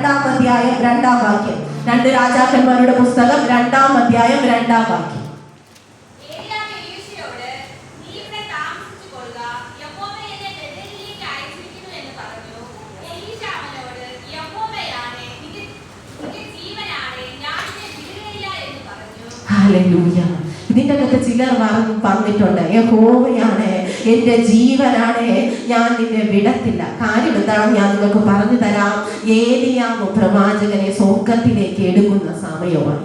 2-ാം അധ്യായം 2-ാം വാക്യം. 2 രാജാക്കന്മാരുടെ പുസ്തകം 2-ാം അധ്യായം 2-ാം വാക്യം. ഇതിന്റെ അകത്ത് ചിലർ പറഞ്ഞിട്ടുണ്ട്, യഹോവയാണ് എന്റെ ജീവനാണ്, ഞാൻ നിന്നെ വിടത്തില്ല. കാര്യം എന്താണെന്ന് ഞാൻ നിങ്ങൾക്ക് പറഞ്ഞു തരാം. ഏലിയാവ് പ്രവാചകനെ സ്വർഗത്തിലേക്ക് എടുക്കുന്ന സമയമാണ്.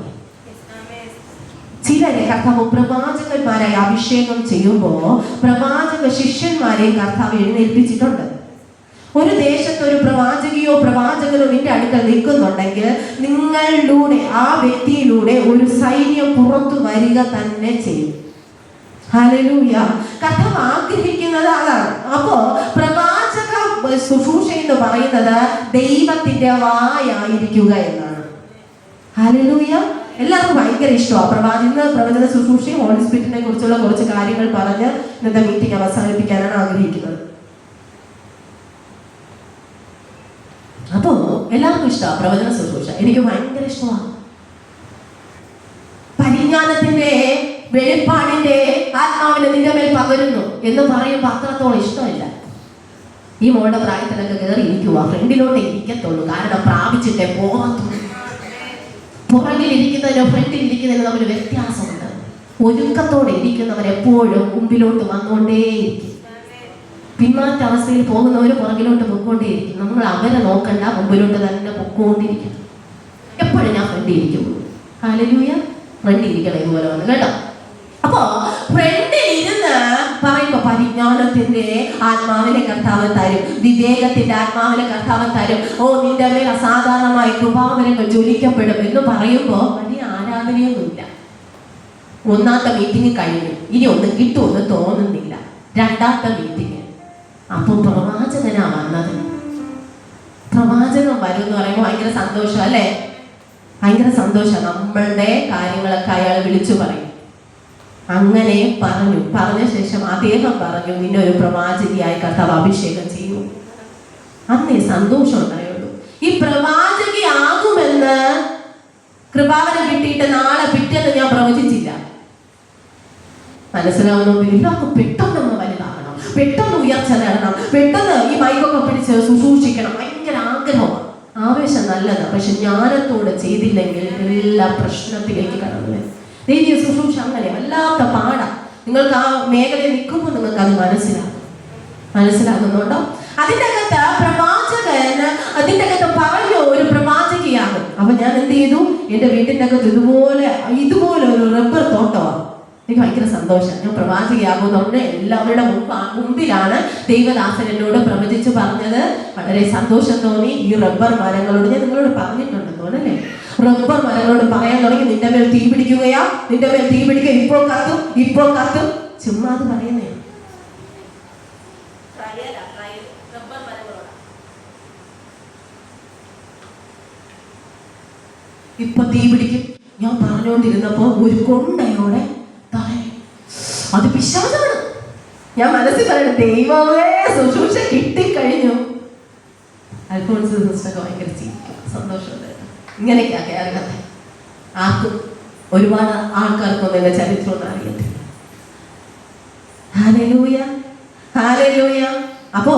ചിലരെ കർത്താവ് പ്രവാചകന്മാരായി അഭിഷേകം ചെയ്യുമ്പോ പ്രവാചക ശിഷ്യന്മാരെ കർത്താവ് എഴുന്നേൽപ്പിച്ചിട്ടുണ്ട്. ഒരു ദേശത്ത് ഒരു പ്രവാചകയോ പ്രവാചകനോ നിന്റെ അടുക്കൽ നിൽക്കുന്നുണ്ടെങ്കിൽ നിങ്ങളിലൂടെ, ആ വ്യക്തിയിലൂടെ ഒരു സൈന്യം പുറത്തു വരിക തന്നെ ചെയ്യും. ഹല്ലേലൂയ. കർത്താവ് ആഗ്രഹിക്കുന്നത് അതാണ്. അപ്പോ പ്രവാചക ശുശ്രൂഷ എന്ന് പറയുന്നത് ദൈവത്തിന്റെ വായായിരിക്കുക എന്നാണ്. ഹല്ലേലൂയ. എല്ലാവർക്കും ഭയങ്കര ഇഷ്ടമാണ്. ഇന്ന് പ്രവചന ശുശ്രൂഷയും ഹോളി സ്പിരിറ്റിനെ കുറിച്ചുള്ള കുറച്ച് കാര്യങ്ങൾ പറഞ്ഞ് ഇന്നത്തെ മീറ്റിംഗ് അവസാനിപ്പിക്കാനാണ് ആഗ്രഹിക്കുന്നത്. അപ്പോ എല്ലാവർക്കും ഇഷ്ടമാണ് പ്രവചന ശുശ്രൂഷ. എനിക്ക് ഭയങ്കര ഇഷ്ടമാണ്. പരിജ്ഞാനത്തിന്റെ, വെളിപ്പാടിന്റെ ആത്മാവിനെ നിന്റെ മേൽ പകരുന്നു എന്ന് പറയുമ്പോൾ അത്രത്തോളം ഇഷ്ടമില്ല. ഈ മോളുടെ പ്രായത്തിലൊക്കെ കയറി ഇരിക്കുക, ഫ്രണ്ടിലോട്ടേ ഇരിക്കത്തുള്ളൂ. കാരണം പ്രാപിച്ചിട്ടേ പോകത്തുള്ളൂ. പുറകിൽ ഇരിക്കുന്നതിനോ ഫ്രണ്ടിൽ ഇരിക്കുന്നതിനോ തമ്മിൽ വ്യത്യാസമുണ്ട്. ഒരുക്കത്തോടെ ഇരിക്കുന്നവരെപ്പോഴും മുമ്പിലോട്ട് വന്നുകൊണ്ടേയിരിക്കും. പിന്മാറ്റ അവസ്ഥയിൽ പോകുന്നവർ പുറകിലോട്ട് പൊക്കോണ്ടേയിരിക്കും. നമ്മൾ അവരെ നോക്കണ്ട, മുമ്പിലോട്ട് തന്നെ പൊക്കോണ്ടിരിക്കും. എപ്പോഴും ഞാൻ ഫ്രണ്ടിൽ ഇരിക്കുള്ളൂ. ഹല്ലേലൂയ. ഫ്രണ്ടിൽ ഇരിക്കണം ഇതുപോലെ വന്ന്, കേട്ടോ. അപ്പോ ഫ്രണ്ടിൽ ഇരുന്ന് പറയുമ്പോ പരിജ്ഞാനത്തിന്റെ ആത്മാവിനെ കർത്താവ് തരും, വിവേകത്തിന്റെ ആത്മാവിനെ കർത്താവ് തരും. ഓ, നിന്റെ മേൽ അസാധാരണമായ കൃപാവരങ്ങൾ ജ്വലിക്കപ്പെടും എന്ന് പറയുമ്പോ വലിയ ആരാധനയൊന്നുമില്ല. 1ാമത്തെ മീറ്റിംഗ് കഴിഞ്ഞു, ഇനി ഒന്നും കിട്ടുമെന്ന് തോന്നുന്നില്ല. 2ാമത്തെ മീറ്റിംഗ്. അപ്പൊ പ്രവാചകനാ വന്നത്. പ്രവാചകൻ വരും എന്ന് പറയുമ്പോൾ ഭയങ്കര സന്തോഷം അല്ലേ? ഭയങ്കര സന്തോഷം. നമ്മളുടെ കാര്യങ്ങളൊക്കെ അയാൾ വിളിച്ചു പറയും. അങ്ങനെ പറഞ്ഞ ശേഷം അദ്ദേഹം പറഞ്ഞു, നിന്നെ ഒരു പ്രവാചകിയായി കർത്താവ് അഭിഷേകം ചെയ്യും. അന്നേ സന്തോഷം ഉണ്ടായുള്ളൂ. ഈ പ്രവാചകിയാകുമെന്ന് കൃപാവരം കിട്ടിയിട്ട് നാളെ പിറ്റേന്ന് ഞാൻ പ്രവചിച്ചില്ല. മനസ്സിലാവുന്നുണ്ടെങ്കിൽ പെട്ടെന്ന് വലുതാകണം, പെട്ടെന്ന് ഉയർച്ച നേടണം, പെട്ടെന്ന് ഈ മൈക്കൊക്കെ പിടിച്ച് ശുശ്രൂഷിക്കണം. ഭയങ്കര ആഗ്രഹമാണ്, ആവേശം നല്ലതാണ്. പക്ഷെ ജ്ഞാനത്തോടെ ചെയ്തില്ലെങ്കിൽ എല്ലാ പ്രശ്നത്തിലേക്ക് കടന്നു വരും. ദൈവീയ ശുശ്രൂഷ അങ്ങനെ വല്ലാത്ത പാടാ. നിങ്ങൾക്ക് ആ മേഖലയിൽ നിൽക്കുമ്പോൾ നിങ്ങൾക്ക് അത് മനസ്സിലാകുന്നുണ്ടോ? അതിൻ്റെ അകത്ത് പ്രവാചകൻ അതിൻ്റെ അകത്ത് പറഞ്ഞു ഒരു പ്രവാചകിയാകും. അപ്പൊ ഞാൻ എന്ത് ചെയ്തു? എൻ്റെ വീട്ടിൻ്റെ അകത്ത് ഇതുപോലെ ഒരു റബ്ബർ തോട്ടമാണ്. എനിക്ക് ഭയങ്കര സന്തോഷം. ഞാൻ പ്രവാചകിയാകുന്നുണ്ട്. എല്ലാവരുടെ മുമ്പിലാണ് ദൈവദാസൻ എന്നോട് പ്രവചിച്ചു പറഞ്ഞത്. വളരെ സന്തോഷം തോന്നി. ഈ റബ്ബർ മരങ്ങളോട് ഞാൻ നിങ്ങളോട് പറഞ്ഞിട്ടുണ്ട് തോന്നല്ലേ? റബ്ബർ മരങ്ങളോട് പറയാൻ തുടങ്ങി, നിന്റെ മേൽ തീ പിടിക്കുകയാ, നിന്റെ മേൽ തീ പിടിക്കുക, ഇപ്പോ കത്തും. ചുമ്മാ അത് പറയുന്നേ. ഇപ്പൊ തീ പിടിക്കും. ഞാൻ പറഞ്ഞുകൊണ്ടിരുന്നപ്പോ ഒരു കൊണ്ടയോടെ അത് പിശാചാണ്. ഞാൻ മനസ്സിൽ പറയണം, ദൈവമേ ശുശ്രൂഷ കിട്ടിക്കഴിഞ്ഞു. അൽഫോൺസ് സിസ്റ്റർ ഭയങ്കര സന്തോഷം. ഇങ്ങനെയൊക്കെയാ കേരളത്തെ. ആർക്കും ഒരുപാട് ആൾക്കാർക്കൊന്നും എന്റെ ചരിത്രമൊന്നും അറിയത്തില്ല. Hallelujah, hallelujah. അപ്പോ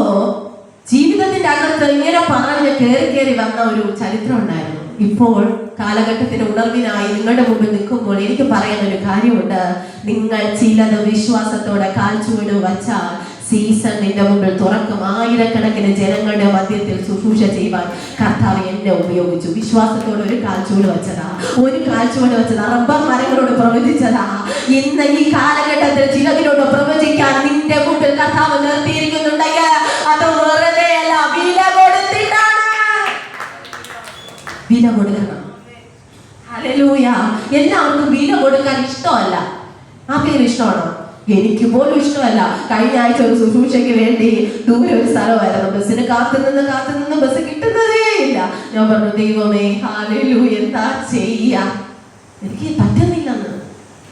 ജീവിതത്തിന്റെ അകത്ത് ഇങ്ങനെ പറഞ്ഞ് കയറി വന്ന ഒരു ചരിത്രം ഉണ്ടായിരുന്നു. ഇപ്പോൾ കാലഘട്ടത്തിന്റെ ഉണർവിനായി നിങ്ങളുടെ മുമ്പിൽ നിൽക്കുമ്പോൾ എനിക്ക് പറയാൻ ഒരു കാര്യമുണ്ട്. നിങ്ങൾ ചിലത് വിശ്വാസത്തോടെ കാൽച്ചുവട് വച്ചാൽ സീസൺ നിന്റെ മുമ്പിൽ തുറക്കും. ആയിരക്കണക്കിന് ജനങ്ങളുടെ മധ്യത്തിൽ ശുശ്രൂഷ ചെയ്യുവാൻ കർത്താവ് എന്നെ ഉപയോഗിച്ചു. വിശ്വാസത്തോടെ ഒരു കാൽച്ചുവട് വെച്ചതാ, റബ്ബർ മരങ്ങളോട് പ്രവചിച്ചതാ. ഇന്ന് ഈ കാലഘട്ടത്തിൽ ചിലതിനോട് പ്രവചിക്കാൻ നിന്റെ മുമ്പിൽ കർത്താവ് നിർത്തിയിരിക്കുന്നുണ്ടെങ്കിൽ അത് വെറുതെ അല്ല, വില കൊടുത്തിട്ടാണ്. വില കൊടുക്കണം. ഹല്ലേലൂയ. എല്ലാവർക്കും വില കൊടുക്കാൻ ഇഷ്ടമല്ല. ആർക്കെങ്കിലും ഇഷ്ടമാണോ? എനിക്ക് പോലും ഇഷ്ടമല്ല. കഴിഞ്ഞ ആഴ്ച ഒരു ശുശ്രൂഷയ്ക്ക് വേണ്ടി ദൂരെ ഒരു സ്ഥലമായിരുന്നു. ബസ്സിന് കാത്തുനിന്ന് ബസ് കിട്ടുന്നതേ ഇല്ല. ഞാൻ പറഞ്ഞു, ദൈവമേ ഹല്ലേലൂയ, എന്താ ചെയ്യാ, എനിക്ക് പറ്റുന്നില്ലെന്ന്.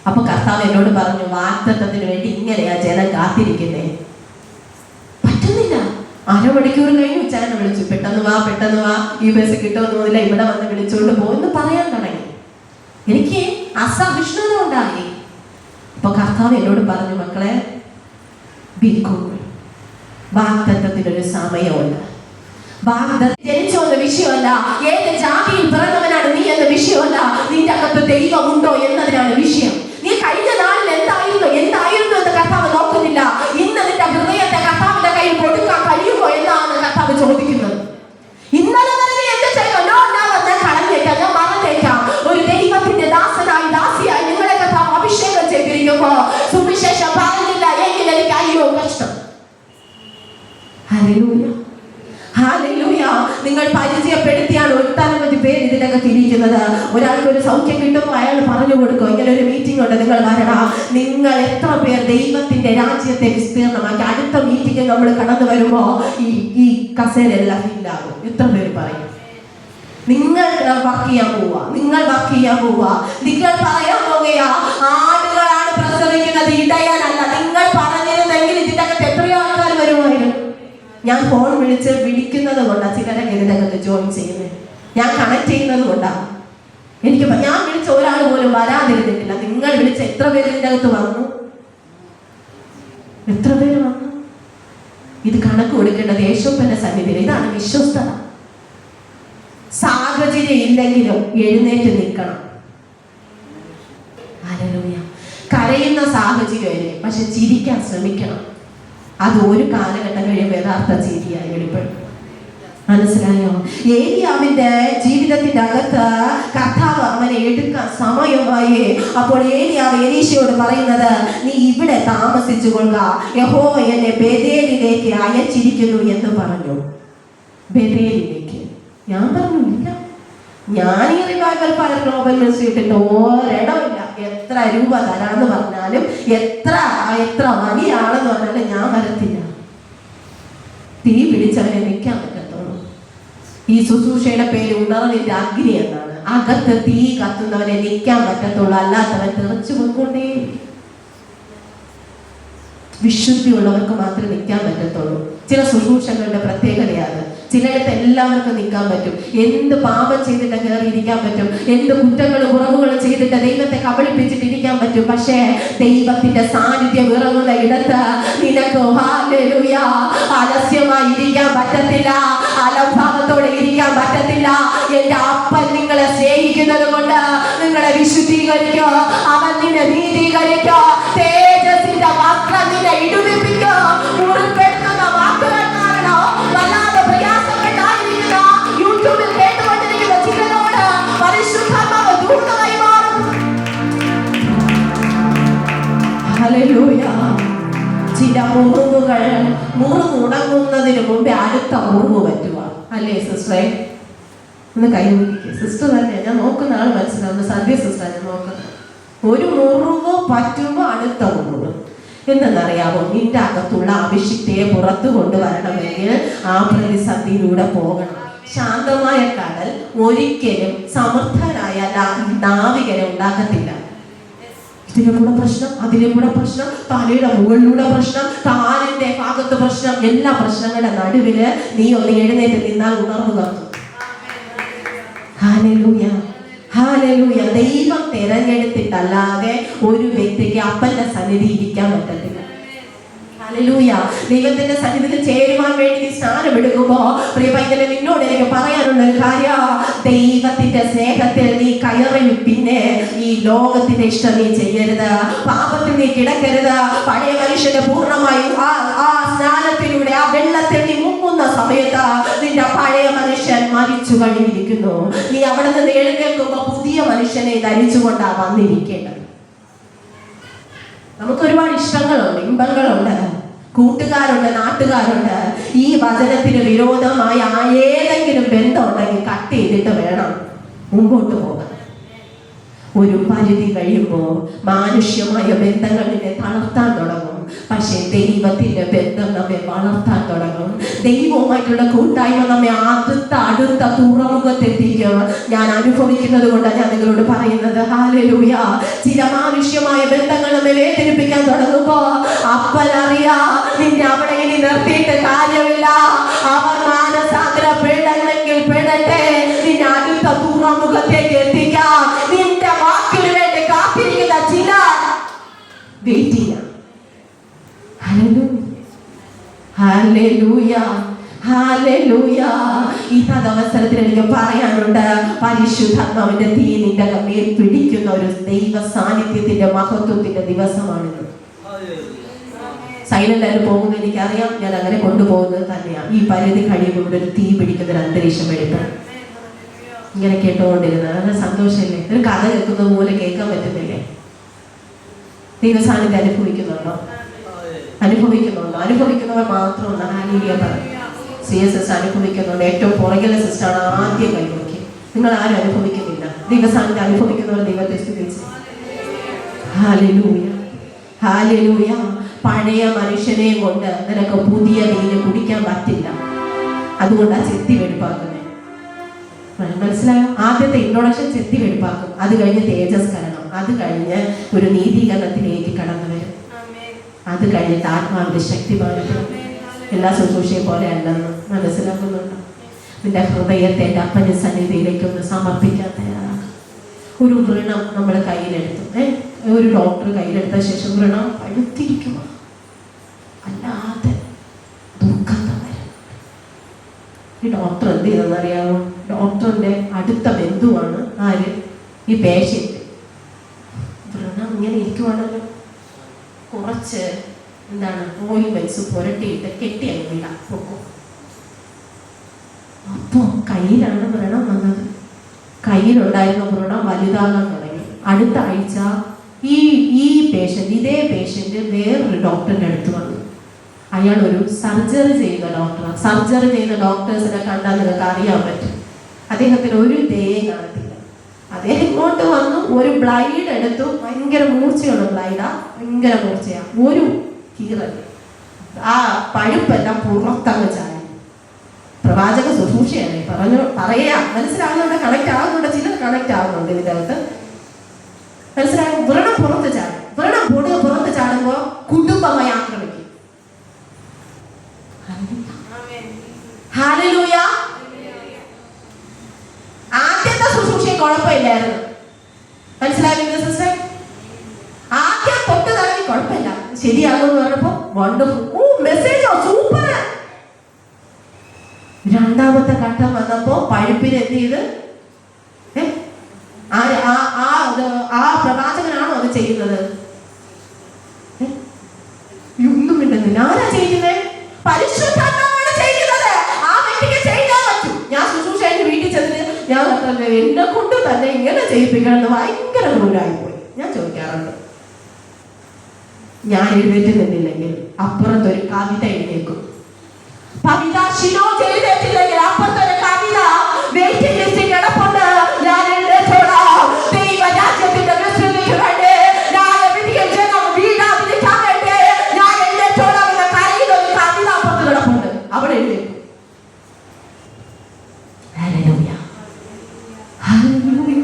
അപ്പൊ കർത്താവ് എന്നോട് പറഞ്ഞു, വാഗ്ദത്തത്തിന് വേണ്ടി ഇങ്ങനെയാ ജനം കാത്തിരിക്കുന്നേ. പറ്റുന്നില്ല. അരമണിക്കൂർ കഴിഞ്ഞ് ഉച്ചാരണം വിളിച്ചു, പെട്ടെന്ന് വാ ഈ ബസ് കിട്ടുമെന്നില്ല, ഇവിടെ വന്ന് വിളിച്ചുകൊണ്ട് പോകുമെന്ന് പറയാൻ തുടങ്ങി. എനിക്ക് അസഹിഷ്ണുത ഉണ്ടായി. അപ്പൊ കർത്താവ് എന്നോട് പറഞ്ഞു, മക്കളെ വാഗ്ദത്തത്തിനൊരു സമയമുണ്ട്. ജനിച്ചോ എന്ന വിഷയമല്ല, ഏത് ജാതിയിൽ പിറന്നവനാണ് നീ എന്ന വിഷയമല്ല, നിന്റെ അകത്ത് ദൈവമുണ്ടോ എന്നതിനാണ് വിഷയം. നീ കഴിഞ്ഞ നാളിൽ എന്തായിരുന്നു എന്ന് കർത്താവ് നോക്കുന്നില്ല. ഇന്ന് നിന്റെ ഹൃദയത്തെ കർത്താവിന്റെ കയ്യിൽ കൊടുക്കാൻ കഴിയുമോ എന്നാണ് കർത്താവ് ചോദിക്കുന്നത്. ഇന്നലെ വരെ നീ എന്ത് ചെയ്തോ? ഞാൻ കളഞ്ഞേക്കാം, ഞാൻ മറന്നേക്കാം. ഒരു ദൈവത്തിന്റെ ദാസനായി ദാസിയായി നിങ്ങളെ കർത്താവ് അഭിഷേകം ചെയ്തിരിക്കുമ്പോ സുവിശേഷം പറഞ്ഞില്ല എങ്കിൽ എനിക്ക് അയ്യോ കഷ്ടം. Hallelujah, hallelujah. നിങ്ങൾ പരിചയപ്പെടുത്തിയാണ് ഒട്ടനവധി പേര് ഇതിനകത്ത് ഇരിക്കുന്നത്. ഒരാൾക്ക് ഒരു സൗഖ്യം കിട്ടുമ്പോൾ അയാൾ പറഞ്ഞു കൊടുക്കും, ഇങ്ങനെ ഒരു മീറ്റിംഗ് ഉണ്ട്, നിങ്ങൾ വരണം. നിങ്ങൾ എത്ര പേർ ദൈവത്തിന്റെ രാജ്യത്തെ വിസ്തീർണമാക്കി അടുത്ത മീറ്റിംഗ് നമ്മൾ കടന്നു വരുമ്പോ ഈ കസേരയെല്ലാം ഫില്ലാകും? എത്ര പേര് പറയും? നിങ്ങൾ വർക്ക് ചെയ്യാൻ പോവാ, നിങ്ങൾ പറയാൻ പോകുകയാ ആടുകളാണ് പ്രസവിക്കുന്നത്, ഇടയാനല്ല. നിങ്ങൾ പറഞ്ഞിരുന്നെങ്കിൽ ഇതിന്റെ അകത്ത് എത്രയോ ആൾക്കാർ വരുമായിരുന്നു. ഞാൻ ഫോൺ വിളിക്കുന്നത് കൊണ്ടാണ് ചിലരൊക്കെ ഇതിൻ്റെ അകത്ത് ജോയിൻ ചെയ്യുന്നത്. ഞാൻ കണക്ട് ചെയ്യുന്നത് കൊണ്ടാണ്. ഞാൻ വിളിച്ച ഒരാൾ പോലും വരാതിരുന്നിട്ടില്ല. നിങ്ങൾ വിളിച്ച എത്ര പേര് ഇതിൻ്റെ അകത്ത് വന്നു? എത്ര പേര് വന്നു? ഇത് കണക്ക് കൊടുക്കേണ്ടത് യേശുവിന്റെ സന്നിധിയിൽ. ഇതാണ് വിശ്വസ്തത. സാഹചര്യം ഇല്ലെങ്കിലും എഴുന്നേറ്റ് നിൽക്കണം. ഹല്ലേലൂയ. കരയുന്ന സാഹചര്യമല്ലേ, പക്ഷെ ചിരിക്കാൻ ശ്രമിക്കണം. അത് ഒരു കാലഘട്ടം കഴിയുമ്പോൾ യഥാർത്ഥ ചിരിയായി വെളിപ്പെടും. മനസ്സിലായോ? ഏലിയാവിന്റെ ജീവിതത്തിന്റെ അകത്ത് കർത്താവ് അവനെ എടുക്കാൻ സമയമായി. അപ്പോൾ ഏലിയാവ് എലീശയോട് പറയുന്നത്, നീ ഇവിടെ താമസിച്ചു കൊള്ളുക, യഹോവ എന്നെ ബേഥേലിലേക്ക് അയച്ചിരിക്കുന്നു എന്ന് പറഞ്ഞു. ബേഥേലിലേക്ക് ഞാൻ പറഞ്ഞു, ഇല്ല, ഞാൻ ഈ റിവൈവൽ ഫയർ ഗ്ലോബൽ മിനിസ്ട്രി ഇട്ടിട്ട് ഒരിടമില്ല. എത്ര രൂപ തരാന്ന് പറഞ്ഞാലും എത്ര വലിയ ആളെന്ന് പറഞ്ഞാലും ഞാൻ വരത്തില്ല. തീ പിടിച്ചവനെ നിൽക്കാൻ പറ്റത്തുള്ളൂ. ഈ ശുശ്രൂഷയുടെ പേര് ഉണർവിന്റെ അഗ്നി എന്നാണ്. അകത്ത് തീ കത്തുന്നവനെ നിൽക്കാൻ പറ്റത്തുള്ളൂ, അല്ലാത്തവൻ തെറിച്ചു പോയിക്കൊണ്ടേ. വിശുദ്ധിയുള്ളവർക്ക് മാത്രമേ നിൽക്കാൻ പറ്റത്തുള്ളൂ. ചില ശുശ്രൂഷകളുടെ പ്രത്യേകതയാണ്. ചിലയിടത്ത് എല്ലാവർക്കും നിൽക്കാൻ പറ്റും. എന്ത് പാപം ചെയ്തിട്ട് കയറി ഇരിക്കാൻ പറ്റും, എന്ത് കുറ്റങ്ങളും കുറവുകളും ചെയ്തിട്ട് ദൈവത്തെ കബളിപ്പിച്ചിട്ട് ഇരിക്കാൻ പറ്റും. പക്ഷേ ദൈവത്തിന്റെ സാന്നിധ്യം ഇറങ്ങുന്ന ഇടത്ത് നിനക്ക് ഹല്ലേലൂയ ആലസ്യമായി ഇരിക്കാൻ പറ്റത്തില്ല, അലംഭാവത്തോടെ ഇരിക്കാൻ പറ്റത്തില്ല. എന്റെ അപ്പൻ നിങ്ങളെ സ്നേഹിക്കുന്നത് കൊണ്ട് നിങ്ങളെ വിശുദ്ധീകരിക്കോ, അവൻ നിന്നെ നീതീകരിക്കോ, തേജസ്സിന്റെ വസ്ത്രം നിന്നെ ഇടുവിപ്പിക്കോ. ഉറുപ്പെടുത്തുന്ന വാക്കുകൾ കാരണം വല്ലാതെ പ്രയാസപ്പെട്ടായിരിക്കുന്ന യൂട്യൂബിൽ കേട്ടുകൊണ്ടിരിക്കുന്ന ചിലരോട് പരിശുദ്ധാത്മാവ് ദൂതമായി മാറും. ഹല്ലേലൂയ. ചില മുറിവുണങ്ങുന്നതിന് മുമ്പേ അടുത്ത മുറിവ് പറ്റുക, അല്ലേ സിസ്റ്ററെ? ഒന്ന് കൈ നോക്കിക്കേ. സിസ്റ്റർ തന്നെ, ഞാൻ നോക്കുന്ന ആൾ മനസ്സിലാവുന്ന സന്ധ്യ സിസ്റ്റർ. ഞാൻ നോക്കുന്നത് ഒരു മുറിവ് പറ്റുമ്പോ അടുത്ത മുറിവ്. എന്തെന്നറിയാമോ? നിന്റെ അകത്തുള്ള അഭിഷിക്തയെ പുറത്തു കൊണ്ടുവരണമെങ്കിൽ ആ പ്രതിസന്ധിയിലൂടെ പോകണം. ശാന്തമായ കടൽ ഒരിക്കലും സമർത്ഥരായ നാവികരെ ഉണ്ടാക്കത്തില്ല. ഇതിലെ കൂടെ പ്രശ്നം, അതിലെ കൂടെ പ്രശ്നം, തലയുടെ മുകളിലൂടെ പ്രശ്നം, കാലിന്റെ ഭാഗത്ത് പ്രശ്നം, എല്ലാ പ്രശ്നങ്ങളുടെ നടുവില് നീ ഒന്ന് എഴുന്നേറ്റ് നിന്നാൽ ഉണർന്നു കത്തും. Hallelujah, hallelujah. ദൈവം തിരഞ്ഞെടുത്തിട്ടല്ലാതെ ഒരു വ്യക്തിക്ക് അപ്പന്റെ സന്നിധി ഇരിക്കാൻ പറ്റത്തില്ല. ഹല്ലേലൂയ. ദൈവത്തിന്റെ സന്നിധിയിൽ ചേരുവാൻ വേണ്ടി സ്നാനമെടുക്കുമ്പോ പ്രിയ പൈതലെ, നിന്നോട് എനിക്ക് പറയാനുള്ള ഒരു കാര്യം, ദൈവത്തിന്റെ സ്നേഹത്തിൽ നീ കയറി പിന്നെ ഈ ലോകത്തിന്റെ ഇഷ്ടം നീ ചെയ്യരുത്, പാപത്തിൽ നീ കിടക്കരുത്. പഴയ മനുഷ്യനെ പൂർണ്ണമായി ആ സ്നാനത്തിലൂടെ ആ വെള്ളത്തിൽ നീ മുങ്ങുന്ന സമയത്ത് നിന്റെ പഴയ മനുഷ്യൻ മരിച്ചു കഴിഞ്ഞിരിക്കുന്നു. നീ അവിടെ നിന്ന് എഴുന്നേൽക്കുമ്പോ പുതിയ മനുഷ്യനെ ധരിച്ചുകൊണ്ടാ വന്നിരിക്കേണ്ടത്. നമുക്ക് ഒരുപാട് ഇഷ്ടങ്ങളുണ്ട്, ഇമ്പങ്ങളുണ്ട്, കൂട്ടുകാരുണ്ട്, നാട്ടുകാരുണ്ട്. ഈ വചനത്തിന് വിരോധമായ ഏതെങ്കിലും ബന്ധം ഉണ്ടെങ്കിൽ കട്ട് ചെയ്തിട്ട് വേണം മുമ്പോട്ട് പോകാൻ. ഒരു പരിധി കഴിയുമ്പോൾ മാനുഷ്യമായ ബന്ധങ്ങൾ നിന്നെ തളർത്താൻ തുടങ്ങും. പക്ഷെ ദൈവത്തിന്റെ ബന്ധം നമ്മെ വളർത്താൻ തുടങ്ങും. ദൈവവുമായിട്ടുള്ള കൂട്ടായ്മ നമ്മെ അടുത്ത തുറമുഖത്തെത്തിക്കും. ഞാൻ അനുഭവിക്കുന്നത് കൊണ്ടാണ് ഞാൻ നിങ്ങളോട് പറയുന്നത്. ഹല്ലേലൂയ. ചില മാനുഷ്യമായ ബന്ധങ്ങൾ നമ്മെ വേദനിപ്പിക്കാൻ തുടങ്ങുമ്പോ അപ്പനറിയാ നിന്നെ അവിടെ ഇനി നിർത്തിയിട്ട് കാര്യമില്ല. അവർ മാനസാന്തരപ്പെടണമെങ്കിൽ പെടട്ടെ, നിന്നെ അടുത്ത തുറമുഖത്തേക്ക് എത്തിക്കാം. നിന്റെ വാക്കിന് വേണ്ടി കാത്തിരിക്കുന്ന ചില വെയിറ്റിംഗ്. Hallelujah, hallelujah. ഇന്നത്തെ അവസരത്തിൽ എനിക്ക് പറയാനുണ്ട്, പരിശുദ്ധാത്മാവിന്റെ തീ നിന്റെ മേൽ പിടിക്കുന്ന ഒരു ദൈവ സാന്നിധ്യത്തിന്റെ മഹത്വത്തിന്റെ ദിവസമാണിത്. സൈലന്റ് ആയിട്ട് പോകുന്നത് എനിക്കറിയാം, ഞാൻ അങ്ങനെ കൊണ്ടുപോകുന്നത് തന്നെയാണ്. ഈ പരിധി കഴിയുമ്പോൾ ഒരു തീ പിടിക്കുന്ന ഒരു അന്തരീക്ഷം എടുക്കണം. ഇങ്ങനെ കേട്ടുകൊണ്ടിരുന്നത് നല്ല സന്തോഷമല്ലേ? ഒരു കഥ കേൾക്കുന്നത് പോലെ കേൾക്കാൻ പറ്റുന്നില്ലേ? ദൈവസാന്നിധ്യം അനുഭവിക്കുന്നുണ്ടോ? അനുഭവിക്കുന്നവർ മാത്രമല്ല. ഹല്ലേലൂയ പറയും. CSS അനുഭവിക്കുന്നുണ്ട്. ഏറ്റവും പുറകിലെ സിസ്റ്ററാണ് ആദ്യം കൈവയ്ക്ക്. നിങ്ങൾ ആരും അനുഭവിക്കുന്നില്ല. ദൈവസാന്നിധ്യം അനുഭവിക്കുന്നവർ ദൈവത്തെ സ്തുതിച്ച്. Hallelujah, hallelujah. പഴയ മനുഷ്യനെ കൊണ്ട് നിനക്ക് പുതിയ നീര് കുടിക്കാൻ പറ്റില്ല. അതുകൊണ്ടാണ് ചെത്തി വെടിപ്പാക്കുന്നത്. മനസ്സിലായോ? ആദ്യത്തെ ഇൻട്രൊഡക്ഷൻ ചെത്തി വെടിപ്പാക്കും, അത് കഴിഞ്ഞ് തേജസ്കരണം, അത് കഴിഞ്ഞ് ഒരു നീതീകരണത്തിലേക്ക് കടന്നു വരും, അത് കഴിഞ്ഞിട്ട് ആത്മാവിന്റെ ശക്തി പാലിക്കും. എല്ലാ ശുശ്രൂഷയെ പോലെ അല്ലെന്ന് മനസ്സിലാക്കുന്നുണ്ടോ? നിന്റെ ഹൃദയത്തെ എൻ്റെ അപ്പൻ്റെ സന്നിധിയിലേക്ക് ഒന്ന് സമർപ്പിക്കാൻ തയ്യാറാക്കും. ഒരു വ്രണം നമ്മൾ കയ്യിലെടുത്തു, ഒരു ഡോക്ടർ കയ്യിലെടുത്ത ശേഷം വ്രണം പഴുത്തിരിക്കുക, അല്ലാതെ ദുഃഖം വരും. ഈ ഡോക്ടർ എന്ത് ചെയ്തെന്നറിയാമോ? ഡോക്ടറിന്റെ അടുത്ത ബന്ധുവാണ് ആര്? ഈ പേഷ്യന്റ്. വ്രണം ഇങ്ങനെ ഇരിക്കുവാണല്ലോ, കുറച്ച് ഓയിൽമെന്റ്സ് പുരട്ടിയിട്ട് കെട്ടി അങ്ങ് വിടാം പൊക്കും. അപ്പോ കയ്യിലാണ് വ്രണം വന്നത്. കയ്യിലുണ്ടായിരുന്ന വ്രണം വലുതാകാൻ തുടങ്ങി. അടുത്ത ആഴ്ച ഇതേ പേഷ്യന്റ് വേറൊരു ഡോക്ടറിന്റെ അടുത്ത് വന്നു. അയാൾ ഒരു സർജറി ചെയ്യുന്ന ഡോക്ടറാണ്. സർജറി ചെയ്യുന്ന ഡോക്ടേഴ്സിനെ കണ്ടാൽ നിങ്ങൾക്ക് അറിയാൻ പറ്റും, അദ്ദേഹത്തിന് ഒരു ദയം കാണത്തില്ല. അദ്ദേഹം ഇങ്ങോട്ട് വന്നു, ഒരു ബ്ലൈഡ് എടുത്തു. ഭയങ്കര മൂർച്ചയുള്ള ബ്ലൈഡാ, ഭയങ്കര മൂർച്ചയാ. ഒരു കീറൽ, ആ പഴുപ്പെല്ലാം പുറത്തങ്ങ് ചാടി. പ്രവാചക ശുശ്രൂഷയാണ് പറയാ. മനസ്സിലാകുന്നുണ്ട്? കണക്ട് ആകുന്നുണ്ട്? ചിലർ കണക്ട് ആകുന്നുണ്ട് ഇതിൻ്റെ അകത്ത്. മനസ്സിലാകും? വ്രണം പുറത്ത് ചാടും. വ്രണം പുറത്ത് ചാടുമ്പോ കുടുംബമായി ആക്രമിക്കും. ഹല്ലേലൂയ. ആദ്യത്തെ ശുശ്രൂഷയെ കുഴപ്പമില്ലായിരുന്നു. മനസ്സിലാകുന്നത് സിസ്റ്റർ? ആദ്യം തൊട്ട് തടവി കുഴപ്പമില്ല, ശരിയാകുമെന്ന് പറഞ്ഞപ്പോ വണ്ടർഫുൾ, മെസ്സേജോ സൂപ്പർ. രണ്ടാമത്തെ ഘട്ടം വന്നപ്പോ പഴുപ്പിന് എന്ത് ചെയ്ത്? ആ പ്രവാചകനാണോ അത് ചെയ്യുന്നത്? ഒന്നും മിണ്ടുന്നില്ല. ആരാ ചെയ്യുന്നത്? പരിശുദ്ധാത്മാവാണ് ചെയ്യുന്നത്. ആ വ്യക്തിക്ക് ചെയ്യാൻ പറ്റും. ഞാൻ ശുശ്രൂഷ വീട്ടിൽ ചെന്നിട്ട് ഞാൻ എന്നെ കൊണ്ട് തന്നെ ഇങ്ങനെ ചെയ്യിപ്പിക്കണമെന്ന് ഭയങ്കര ക്രൂരായിപ്പോയി. ഞാൻ ചോദിക്കാറുണ്ട്, ഞാൻ എഴുന്നേറ്റ് നിന്നില്ലെങ്കിൽ അപ്പുറത്തൊരു കവിത എഴുന്നേക്കും. കവിത ഷിനോജ് എഴുന്നേറ്റില്ലെങ്കിൽ അപ്പുറത്തൊരു കവിത വെയിറ്റിംഗ് ലിസ്റ്റിൽ കിടപ്പുണ്ട്. ഞാൻ എഴുന്നേറ്റോളാം. ദൈവരാജ്യത്തിന്റെ വിസ്തൃതിക്ക് വേണ്ടി ഞാൻ വിധിയിൽ ജനം വീടാതിരിക്കാൻ വേണ്ടി ഞാൻ എഴുന്നേറ്റോളാം എന്ന കരയിൽ ഒരു കവിത അപ്പുറത്ത് കിടപ്പുണ്ട്. അവിടെ എഴുന്നേക്കും. Hallelujah, hallelujah,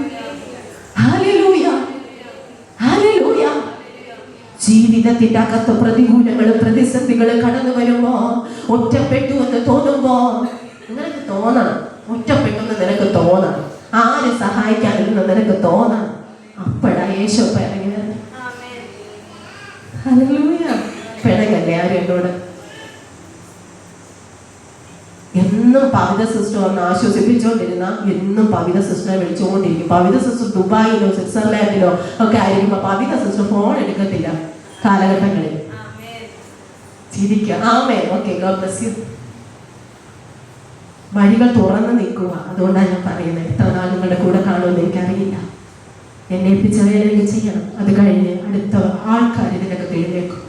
hallelujah, hallelujah. ജീവിതത്തിന്റെ അകത്ത് പ്രതികൂലങ്ങളും പ്രതിസന്ധികളും കടന്നു വരുമ്പോ, ഒറ്റപ്പെട്ടു എന്ന് തോന്നുമ്പോ നിനക്ക് തോന്നണം, ഒറ്റപ്പെട്ടെന്ന് നിനക്ക് തോന്നണം, ആര് സഹായിക്കാനില്ലെന്ന് നിനക്ക് തോന്നണം. അപ്പോഴാ യേശു ഇറങ്ങി വരുന്നത്. ഹല്ലേലൂയ. പിണങ്ങല്ലേ ആരും എന്നോട്? എന്നും പവിത സിസ്റ്റർ വന്ന് ആശ്വസിപ്പിച്ചുകൊണ്ടിരുന്ന, എന്നും പവിത സിസ്റ്ററെ വിളിച്ചുകൊണ്ടിരിക്കും. പവിത സിസ്റ്റർ ദുബായിലോ സ്വിറ്റ്സർലാൻഡിലോ ഒക്കെ ആയിരിക്കുമ്പോ പവിത സിസ്റ്റർ ഫോൺ എടുക്കത്തില്ല കാലഘട്ടങ്ങളിൽ. ചിരിക്കുക. Amen. Okay, God bless you. വഴികൾ തുറന്ന് നിൽക്കുക. അതുകൊണ്ടാണ് ഞാൻ പറയുന്നത്, എത്ര നാൾ നിങ്ങളുടെ കൂടെ കാണുമെന്ന് എനിക്കറിയില്ല. എന്നെ ഏൽപ്പിച്ച വേല എനിക്ക് ചെയ്യണം. അത് കഴിഞ്ഞ് അടുത്ത ആൾക്കാർ ഇതിനകത്ത് എഴുന്നേക്കും.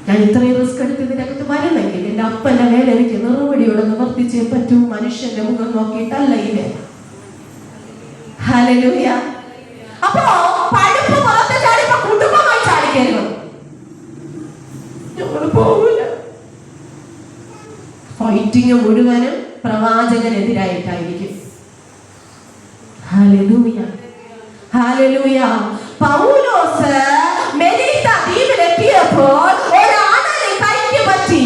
ഞാൻ ഇത്രയും റിസ്ക് എടുത്ത് ഇതിനകത്ത് വരണമെങ്കിൽ എൻ്റെ അപ്പൻ്റെ വേല എനിക്ക് നിറുപടിയോടെ നിവർത്തിച്ചേ പറ്റൂ. മനുഷ്യന്റെ മുഖം നോക്കിയിട്ടല്ല ഈ വേല. ഹല്ലേലൂയ. അപ്പോ പഴുപ്പ് പുറത്ത് ചാടിയപ്പോ കുടുംബമായി ചാടിക്കരുത്. പോവില്ല. ഫൈറ്റിങ് മുഴുവനും പ്രവാചകനെതിരായിട്ടായിരിക്കും. Hallelujah, hallelujah. പൗലോസ് മെലീത്ത ദ്വീപിലെത്തിയപ്പോൾ ഒരാണനെ കൈക്ക് പറ്റി.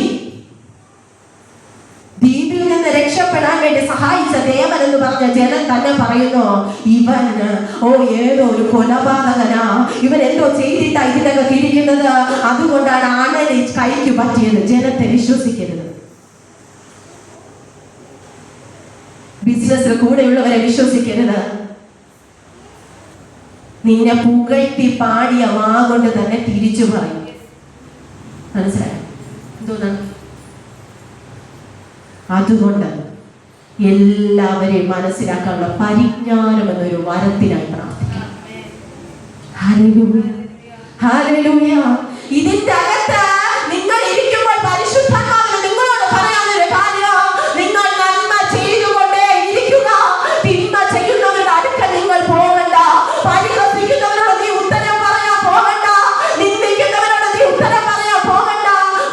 ദ്വീപിൽ നിന്ന് രക്ഷപ്പെടാൻ വേണ്ടി സഹായിച്ച ദേവൻ എന്ന് പറഞ്ഞ ജനം തന്നെ പറയുന്നു, ഇവൻ ഏതോ ഒരു കൊലപാതകനാ, ഇവൻ എന്തോ ചെയ്തിട്ടാ ഇതിനൊക്കെ ഇരിക്കുന്നത്, അതുകൊണ്ടാണ് ആണനെ കൈക്ക് പറ്റിയത്. ജനത്തെ വിശ്വസിക്കരുത്. ബിസിനസ്സിൽ കൂടെയുള്ളവരെ വിശ്വസിക്കരുത്. നിന്നെ പുകഴ്ത്തി പാടിയ വാ കൊണ്ട് തന്നെ തിരിച്ചു പറയും. മനസ്സിലായോ? എന്തോന്നാണ്? അതുകൊണ്ട് എല്ലാവരെയും മനസ്സിലാക്കാനുള്ള പരിജ്ഞാനം എന്നൊരു വരത്തിനായി പ്രാർത്ഥിക്കാം. Hallelujah, hallelujah. ഇതിന്റെ അകത്ത് നിങ്ങൾ ഇരിക്കുമ്പോൾ പരിശുദ്ധാത്മാവിന് നിങ്ങളോട് പറയാനൊരു കാര്യം, നിങ്ങൾ നന്മ ചെയ്തുകൊണ്ടേ ഇരിക്കുക. തിന്മ ചെയ്യുന്നവരുടെ അടുക്കൽ നിങ്ങൾ പോകണ്ട. പരിഹസിക്കുന്നവരോട് നീ ഉത്തരം പറയാൻ പോകണ്ട. നിന്ദിക്കുന്നവരോട് നീ ഉത്തരം പറയാൻ പോകണ്ട.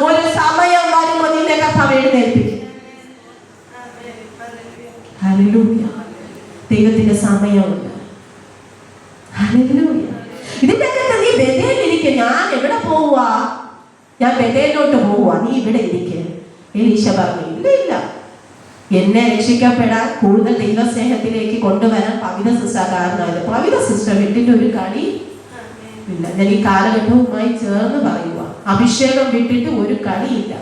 ഒരു സമയം വരുമ്പോൾ നിന്നെ കർത്താവ് എഴുന്നേൽപ്പിക്കും. ഹല്ലേലൂയ. ദൈവത്തിന്റെ സമയമുണ്ട്. ഹല്ലേലൂയ. ഇതിന്റെ അകത്ത് നീ ബേഥേലിരിക്കുക. ഞാൻ എവിടെ പോവുക? ഞാൻ ബേഥേലിലോട്ട് പോവുക. നീ ഇവിടെ ഇരിക്കുക. എലീശ പറഞ്ഞു, ഇല്ല, എന്നെ രക്ഷിക്കപ്പെടാൻ കൂടുതൽ ദൈവസ്നേഹത്തിലേക്ക് കൊണ്ടുവരാൻ പവിത്ര സിസ്റ്റർ കാരണമായത്. പവിത്ര സിസ്റ്റർ വിട്ടിട്ട് ഒരു കളി ഇല്ല. ഞാൻ ഈ കാലഘട്ടവുമായി ചേർന്ന് പറയുക, അഭിഷേകം വിട്ടിട്ട് ഒരു കളിയില്ല.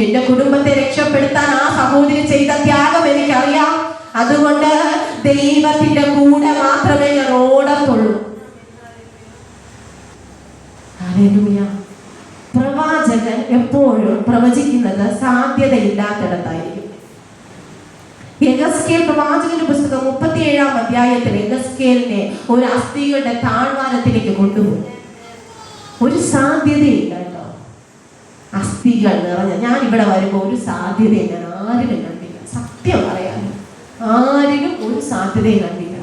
എന്റെ കുടുംബത്തെ രക്ഷപ്പെടുത്താൻ ആ സഹോദരി ചെയ്ത ത്യാഗം എനിക്കറിയാം. അതുകൊണ്ട് ദൈവത്തിന്റെ കൂടെ മാത്രമേ ഞാൻ ഓടത്തുള്ളൂ. ഹല്ലേലൂയ. പ്രവാചകൻ എപ്പോഴും പ്രവചിക്കുന്നത് സാധ്യതയില്ലാത്തിടത്തായിരിക്കും. യെഹെസ്കേൽ പ്രവാചകന്റെ പുസ്തകം 37-ാം അധ്യായത്തിൽ യെഹെസ്കേലിനെ ഒരു അസ്ഥികളുടെ താഴ്വാരത്തിലേക്ക് കൊണ്ടുപോയി. ഒരു സാധ്യതയില്ല കേട്ടോ. അസ്ഥികൾ നിറഞ്ഞ. ഞാൻ ഇവിടെ വരുമ്പോൾ ഒരു സാധ്യതയും ഞാൻ ആരിലും കണ്ടില്ല. സത്യം പറയാൻ ആരിലും ഒരു സാധ്യതയും കണ്ടില്ല.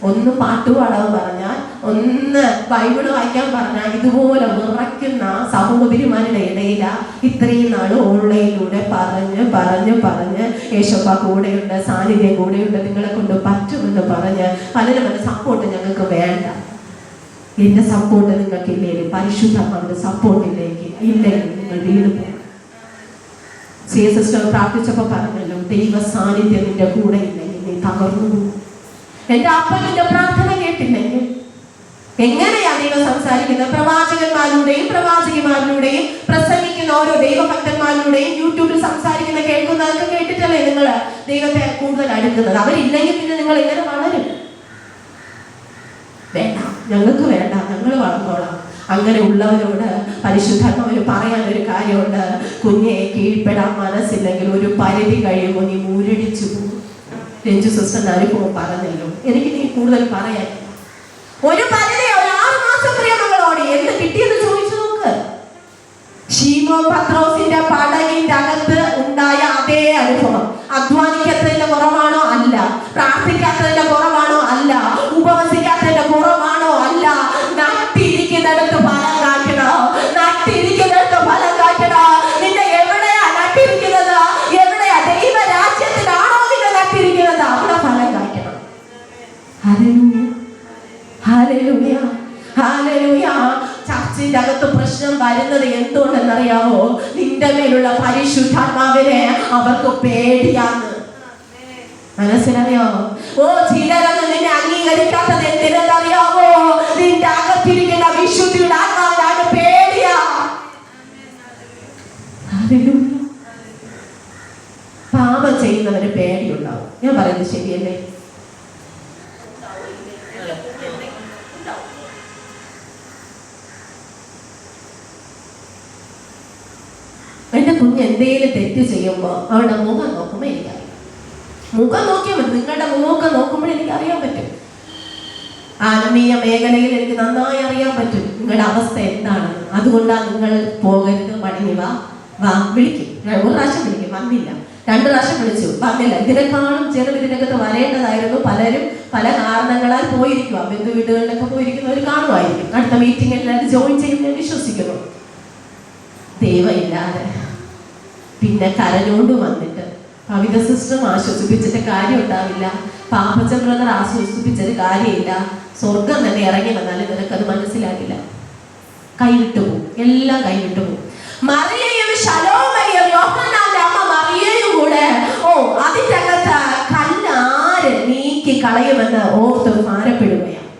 ഒന്ന് പാട്ടുപാടാൻ പറഞ്ഞാൽ, ഒന്ന് ബൈബിള് വായിക്കാൻ പറഞ്ഞാൽ, ഇതുപോലെ വിറയ്ക്കുന്ന സഹോദരിമാരുടെ ഇടയില ഇത്രയും നാൾ ഓൺലൈനിലൂടെ പറഞ്ഞ് യേശോപ്പ കൂടെയുണ്ട്, സാന്നിധ്യം കൂടെയുണ്ട്, നിങ്ങളെ കൊണ്ട് പറ്റുമെന്ന് പറഞ്ഞ് പലരും സപ്പോർട്ട് ഞങ്ങൾക്ക് വേണ്ട. എന്റെ സപ്പോർട്ട് നിങ്ങൾക്ക് ഇല്ലെങ്കിൽ, പരിശുദ്ധമാരുടെ സപ്പോർട്ടിലേക്ക് ഇല്ലെങ്കിൽ നിങ്ങൾ വീട് പോകും. സിസ്റ്റർ പ്രാർത്ഥിച്ചപ്പോ പറഞ്ഞല്ലോ, ദൈവ സാന്നിധ്യം നിന്റെ കൂടെ ഇല്ലെങ്കിൽ നീ തകർന്നു പോകും. എന്റെ അപ്പന്റെ പ്രാർത്ഥന കേട്ടില്ലെങ്കിൽ എങ്ങനെയാ ദൈവം സംസാരിക്കുന്നത്? പ്രവാചകന്മാരുടെയും പ്രവാചകിമാരിലൂടെയും പ്രസംഗിക്കുന്ന ഓരോ ദൈവഭക്തന്മാരിലൂടെയും യൂട്യൂബിൽ സംസാരിക്കുന്ന കേൾക്കുന്നതൊക്കെ കേട്ടിട്ടല്ലേ നിങ്ങൾ ദൈവത്തെ കൂടുതൽ അടുക്കുന്നത്. അവരില്ലെങ്കിൽ പിന്നെ നിങ്ങൾ എങ്ങനെ വളരും? വേണ്ട, ഞങ്ങൾക്ക് വേണ്ട, ഞങ്ങൾ വളർന്നോളാം. അങ്ങനെ ഉള്ളവരോട് പരിശുദ്ധാത്മാവിന് പറയാനൊരു കാര്യമുണ്ട്. കുഞ്ഞെ കീഴ്പ്പെടാൻ മനസ്സില്ലെങ്കിൽ ഒരു പരിധി കഴിയുമ്പോൾ നീ മുരടിച്ചു പോകും. രഞ്ജു സിസ്റ്റർ അനുഭവം പറഞ്ഞല്ലോ. എനിക്ക് നീ കൂടുതൽ പറയാൻ ഒരു പരിധി, ഒരു 6 മാസം പ്രിയമകളോട് എന്ത് കിട്ടിയെന്ന് ചോദിച്ചു നോക്ക്. ശീമോൻ പത്രോസിന്റെ പടകിന്റെ അകത്ത് ഉണ്ടായ അതേ അനുഭവം. അധ്വാനിക്കാത്തതിന്റെ കുറവാണോ? അല്ല. പ്രാർത്ഥിക്കാത്തതിന്റെ കുറവാണോ? അല്ല. ഉപവസിക്കാത്തതിന്റെ കുറവാണോ? അല്ല. നട്ടിരിക്കുന്നിടത്ത് ഫലം കായ്ക്കണോ? നട്ടിരിക്കുന്നിടത്ത് ഫലം കായ്ക്കണോ? നിന്നെ എവിടെയാ നട്ടിരിക്കുന്നത്? എവിടെയാ? ദൈവരാജ്യത്തിലാണോ നിന്നെ നട്ടിരിക്കുന്നത്? അവിടെ ഫലം കായ്ക്കണം. Hallelujah, hallelujah, hallelujah. ചർച്ചിന്റെ അകത്ത് പ്രശ്നം വരുന്നത് എന്തുകൊണ്ടെന്നറിയാമോ? നിന്റെ മേലുള്ള പരിശുദ്ധാത്മാവിനെ അവർക്ക് പേടിയാന്ന്. മനസ്സിലായോ? ചിലരൊന്നും നിന്നെ അംഗീകരിക്കാത്തത് എന്തിനെന്നറിയാമോ? നിന്റെ അകത്തിരിക്കുന്ന വിശുദ്ധിയുടെ ആത്മാവിനാണ് പേടിയാ. പാപം ചെയ്യുന്നവന് പേടിയുണ്ടാവും. ഞാൻ പറയുന്നത് ശരിയല്ലേ? എന്റെ കുഞ്ഞ് എന്തെങ്കിലും തെറ്റ് ചെയ്യുമ്പോൾ അവളുടെ മുഖം നോക്കുമ്പോൾ എനിക്കറിയാം. മുഖം നോക്കിയാൽ മതി. നിങ്ങളുടെ മുഖമൊക്കെ നോക്കുമ്പോൾ എനിക്ക് അറിയാൻ പറ്റും. ആത്മീയ മേഖലയിൽ എനിക്ക് നന്നായി അറിയാൻ പറ്റും നിങ്ങളുടെ അവസ്ഥ എന്താണെന്ന്. അതുകൊണ്ടാണ് നിങ്ങൾ പോകരുത്, മടങ്ങി വാ വിളിക്കും. 1 പ്രാവശ്യം വിളിക്കും, വന്നില്ല. 2 പ്രാവശ്യം വിളിച്ചു, വന്നില്ല. ഇതിനേക്കാളും ചിലർ ഇതിനകത്ത് വരേണ്ടതായിരുന്നു. പലരും പല കാരണങ്ങളാൽ പോയിരിക്കുക. ബന്ധു വീടുകളിലൊക്കെ പോയിരിക്കുന്നവർ കാണുമായിരിക്കും. അടുത്ത മീറ്റിംഗിൽ ജോയിൻ ചെയ്യും ഞാൻ വിശ്വസിക്കുന്നു. ദൈവമില്ലാതെ പിന്നെ കരഞ്ഞോണ്ട് വന്നിട്ട് കവിത സിസ്റ്റം ആശ്വസിപ്പിച്ചിട്ട് കാര്യം ഉണ്ടാവില്ല, പാപ്പച്ച ബ്രദർ ആശ്വസിപ്പിച്ചിട്ട് കാര്യമില്ല, സ്വർഗം തന്നെ ഇറങ്ങി വന്നാലും നിനക്കത് മനസ്സിലാകില്ല. കൈവിട്ടു പോകും, എല്ലാം കൈവിട്ടു പോകും. മറിയയും ശലോമയും യോഹന്നാന്റെ അമ്മ മറിയയും കൂടെ അതിന്റെ അകത്ത് കല്ലാര് നീക്കി കളയുമെന്ന് ഓർത്ത് ഭാരപ്പെടുകയാണ്.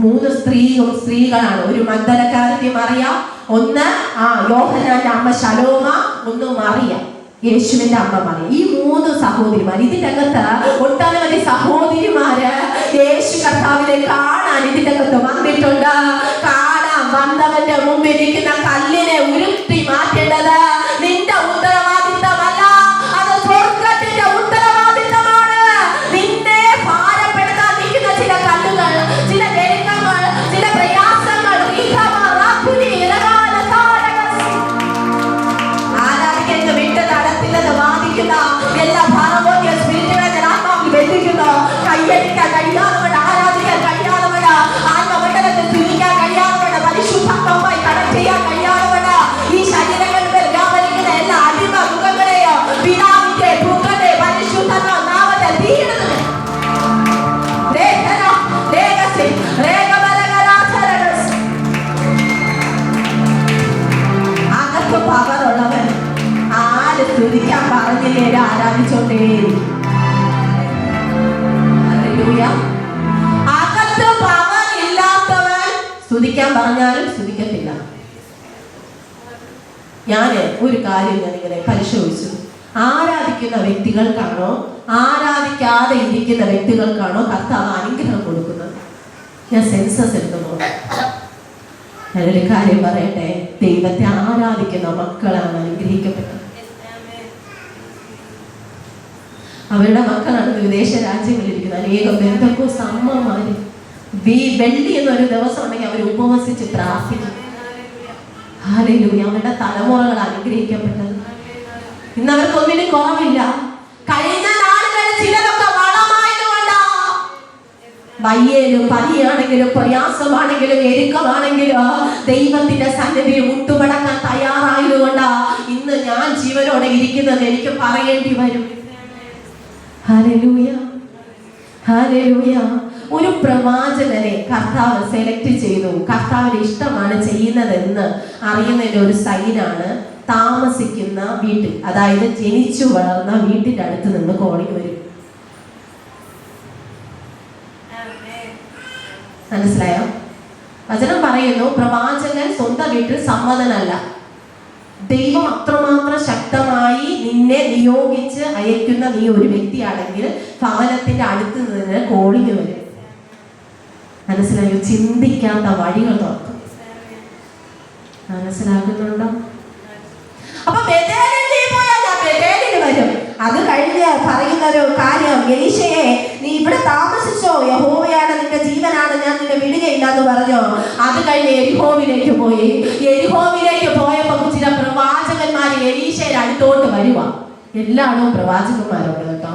3 സ്ത്രീകളാണ്. ഒരു മഗ്ദലക്കാരത്തി മറിയ, ഒന്ന് യോഹന്നാന്റെ അമ്മ ശലോമ, ഒന്ന് മറിയ യേശുവിന്റെ അമ്മ മറിയ. ഈ 3 സഹോദരിമാർ. ഇതിന്റെ അകത്ത് ഒട്ടനവധി സഹോദരിമാര് യേശു കർത്താവിനെ കാണാൻ ഇതിന്റെ അകത്ത് വന്നിട്ടുണ്ട്. കാണാൻ വന്നവന്റെ മുമ്പിൽ ഇരിക്കുന്ന കല്ലിനെ ഉരുട്ടി മാറ്റേണ്ടത് നിന്റെ ഉത്തരവാദിത്തമല്ല, അത് സ്വർഗത്തിന്റെ ഉത്തരവാദിത്തമാണ്. നിന്നെ ഭാരപ്പെടുത്താൻ നിൽക്കുന്ന ചില കല്ലുകൾ, ചില ഞെരുക്കങ്ങൾ, ചില പ്രയാസങ്ങൾ, ആരാധിക്കുന്ന വിട്ട് നടത്തില്ലെന്ന് വാദിക്കുന്ന എല്ലാ ഭാരമോദ്യ സ്പിരിറ്റുകളെ ആത്മാവിൽ ബന്ധിക്കുന്നു. കയ്യടിക്കാൻ കഴിയാത്തവൻ, ആരാധിക്കാൻ കഴിയാത്തവൻ, ആത്മമണ്ഡലത്തിൽ തിരിക്കാൻ കഴിയാത്തവൻ, പരിശുദ്ധാത്മാവുമായി കണക്ട് ചെയ്യാൻ കഴിയാത്തവൻ, ഈ ശരീരങ്ങളിൽ വ്യാപരിക്കുന്ന എല്ലാ അടിമ മുഖങ്ങളെയോ പിതാവിന്റെ പുത്രന്റെ പരിശുദ്ധാത്മാവത്തെ തീരുന്നത് അകത്ത് പവറുള്ളവൻ ആര് സ്തുതിക്കാൻ പറഞ്ഞില്ലേ ആരാധിച്ചോണ്ടേ. അകത്ത് പവർ ഇല്ലാത്തവൻ സ്തുതിക്കാൻ പറഞ്ഞാലും സ്തുതിക്കത്തില്ല. ഞാൻ ഒരു കാര്യം ഞാനിങ്ങനെ പരിശോധിച്ചു. ആരാധിക്കുന്ന വ്യക്തികൾക്കാണോ ആരാധിക്കാതെ ഇരിക്കുന്ന വ്യക്തികൾക്കാണോ കർത്താവ് അനുഗ്രഹം കൊടുക്കുന്നത്? ഞാൻ സെൻസസ് എടുക്കുന്നു. ഞാനൊരു കാര്യം പറയട്ടെ, ദൈവത്തെ ആരാധിക്കുന്ന മക്കളാണ് അനുഗ്രഹിക്കപ്പെട്ടത്. അവരുടെ മക്കളാണ് വിദേശ രാജ്യങ്ങളിൽ ഇരിക്കുന്ന അനേകം ബന്ധുക്കോസ് അമ്മമാര്. വെള്ളി എന്നൊരു ദിവസം ഉണ്ടെങ്കിൽ അവർ ഉപവസിച്ച് പ്രാർത്ഥിക്കും. ഹല്ലേലൂയ. അവരുടെ തലമുറകൾ അനുഗ്രഹിക്കപ്പെട്ടത്. ഇന്ന് അവർക്കൊന്നിനും കുറവില്ല. കഴിഞ്ഞ നാളുകളിൽ ചിലതൊക്കെ വളമായതുകൊണ്ടാ. വയ്യേലും പനിയാണെങ്കിലും പ്രയാസമാണെങ്കിലും ഞെരുക്കമാണെങ്കിലും ദൈവത്തിന്റെ സന്നിധിയിൽ മുട്ടുമടക്കാൻ തയ്യാറായതുകൊണ്ടാ ഇന്ന് ഞാൻ ജീവനോടെ ഇരിക്കുന്നത് എനിക്ക് പറയേണ്ടി വരും. Hallelujah, hallelujah. ഒരു പ്രവാചകനെ കർത്താവ് സെലക്ട് ചെയ്തു. കർത്താവിന് ഇഷ്ടമാണ് ചെയ്യുന്നതെന്ന് അറിയുന്നതിന്റെ ഒരു സൈനാണ് താമസിക്കുന്ന വീട്ടിൽ, അതായത് ജനിച്ചു വളർന്ന വീട്ടിന്റെ അടുത്ത് നിന്ന് കോളിംഗ് വരും. മനസ്സിലായോ? വചനം പറയുന്നു, പ്രവാചകൻ സ്വന്തം വീട്ടിൽ സമ്മതനല്ല. ദൈവം അത്രമാത്രം ശക്തമായി നിന്നെ നിയോഗിച്ച് അയക്കുന്ന നീ ഒരു വ്യക്തിയാണെങ്കിൽ ഭവനത്തിന്റെ അടുത്ത് നിന്ന് കോളിംഗ് വരും. മനസ്സിലായോ? ചിന്തിക്കാത്ത വഴികൾ തുറക്കും. മനസ്സിലാകുന്നുണ്ടോ? അപ്പൊ ബേഥേലിൽ വരും. അത് കഴിഞ്ഞ് പറയുന്ന ഒരു കാര്യം, എലീശയെ നീ ഇവിടെ താമസിച്ചോ, യഹോവയാണ് നിന്റെ ജീവനാണ്, ഞാൻ നിന്നെ വിടുകയില്ല എന്ന് പറഞ്ഞോ. അത് കഴിഞ്ഞ് യെരിഹോവിലേക്ക് പോയി. യെരിഹോവിലേക്ക് പോയപ്പോൾ ചില പ്രവാചകന്മാർ എലീശയുടെ അടുത്തോട്ട് വരുക. എല്ലായിടവും പ്രവാചകന്മാരുണ്ട് കേട്ടോ.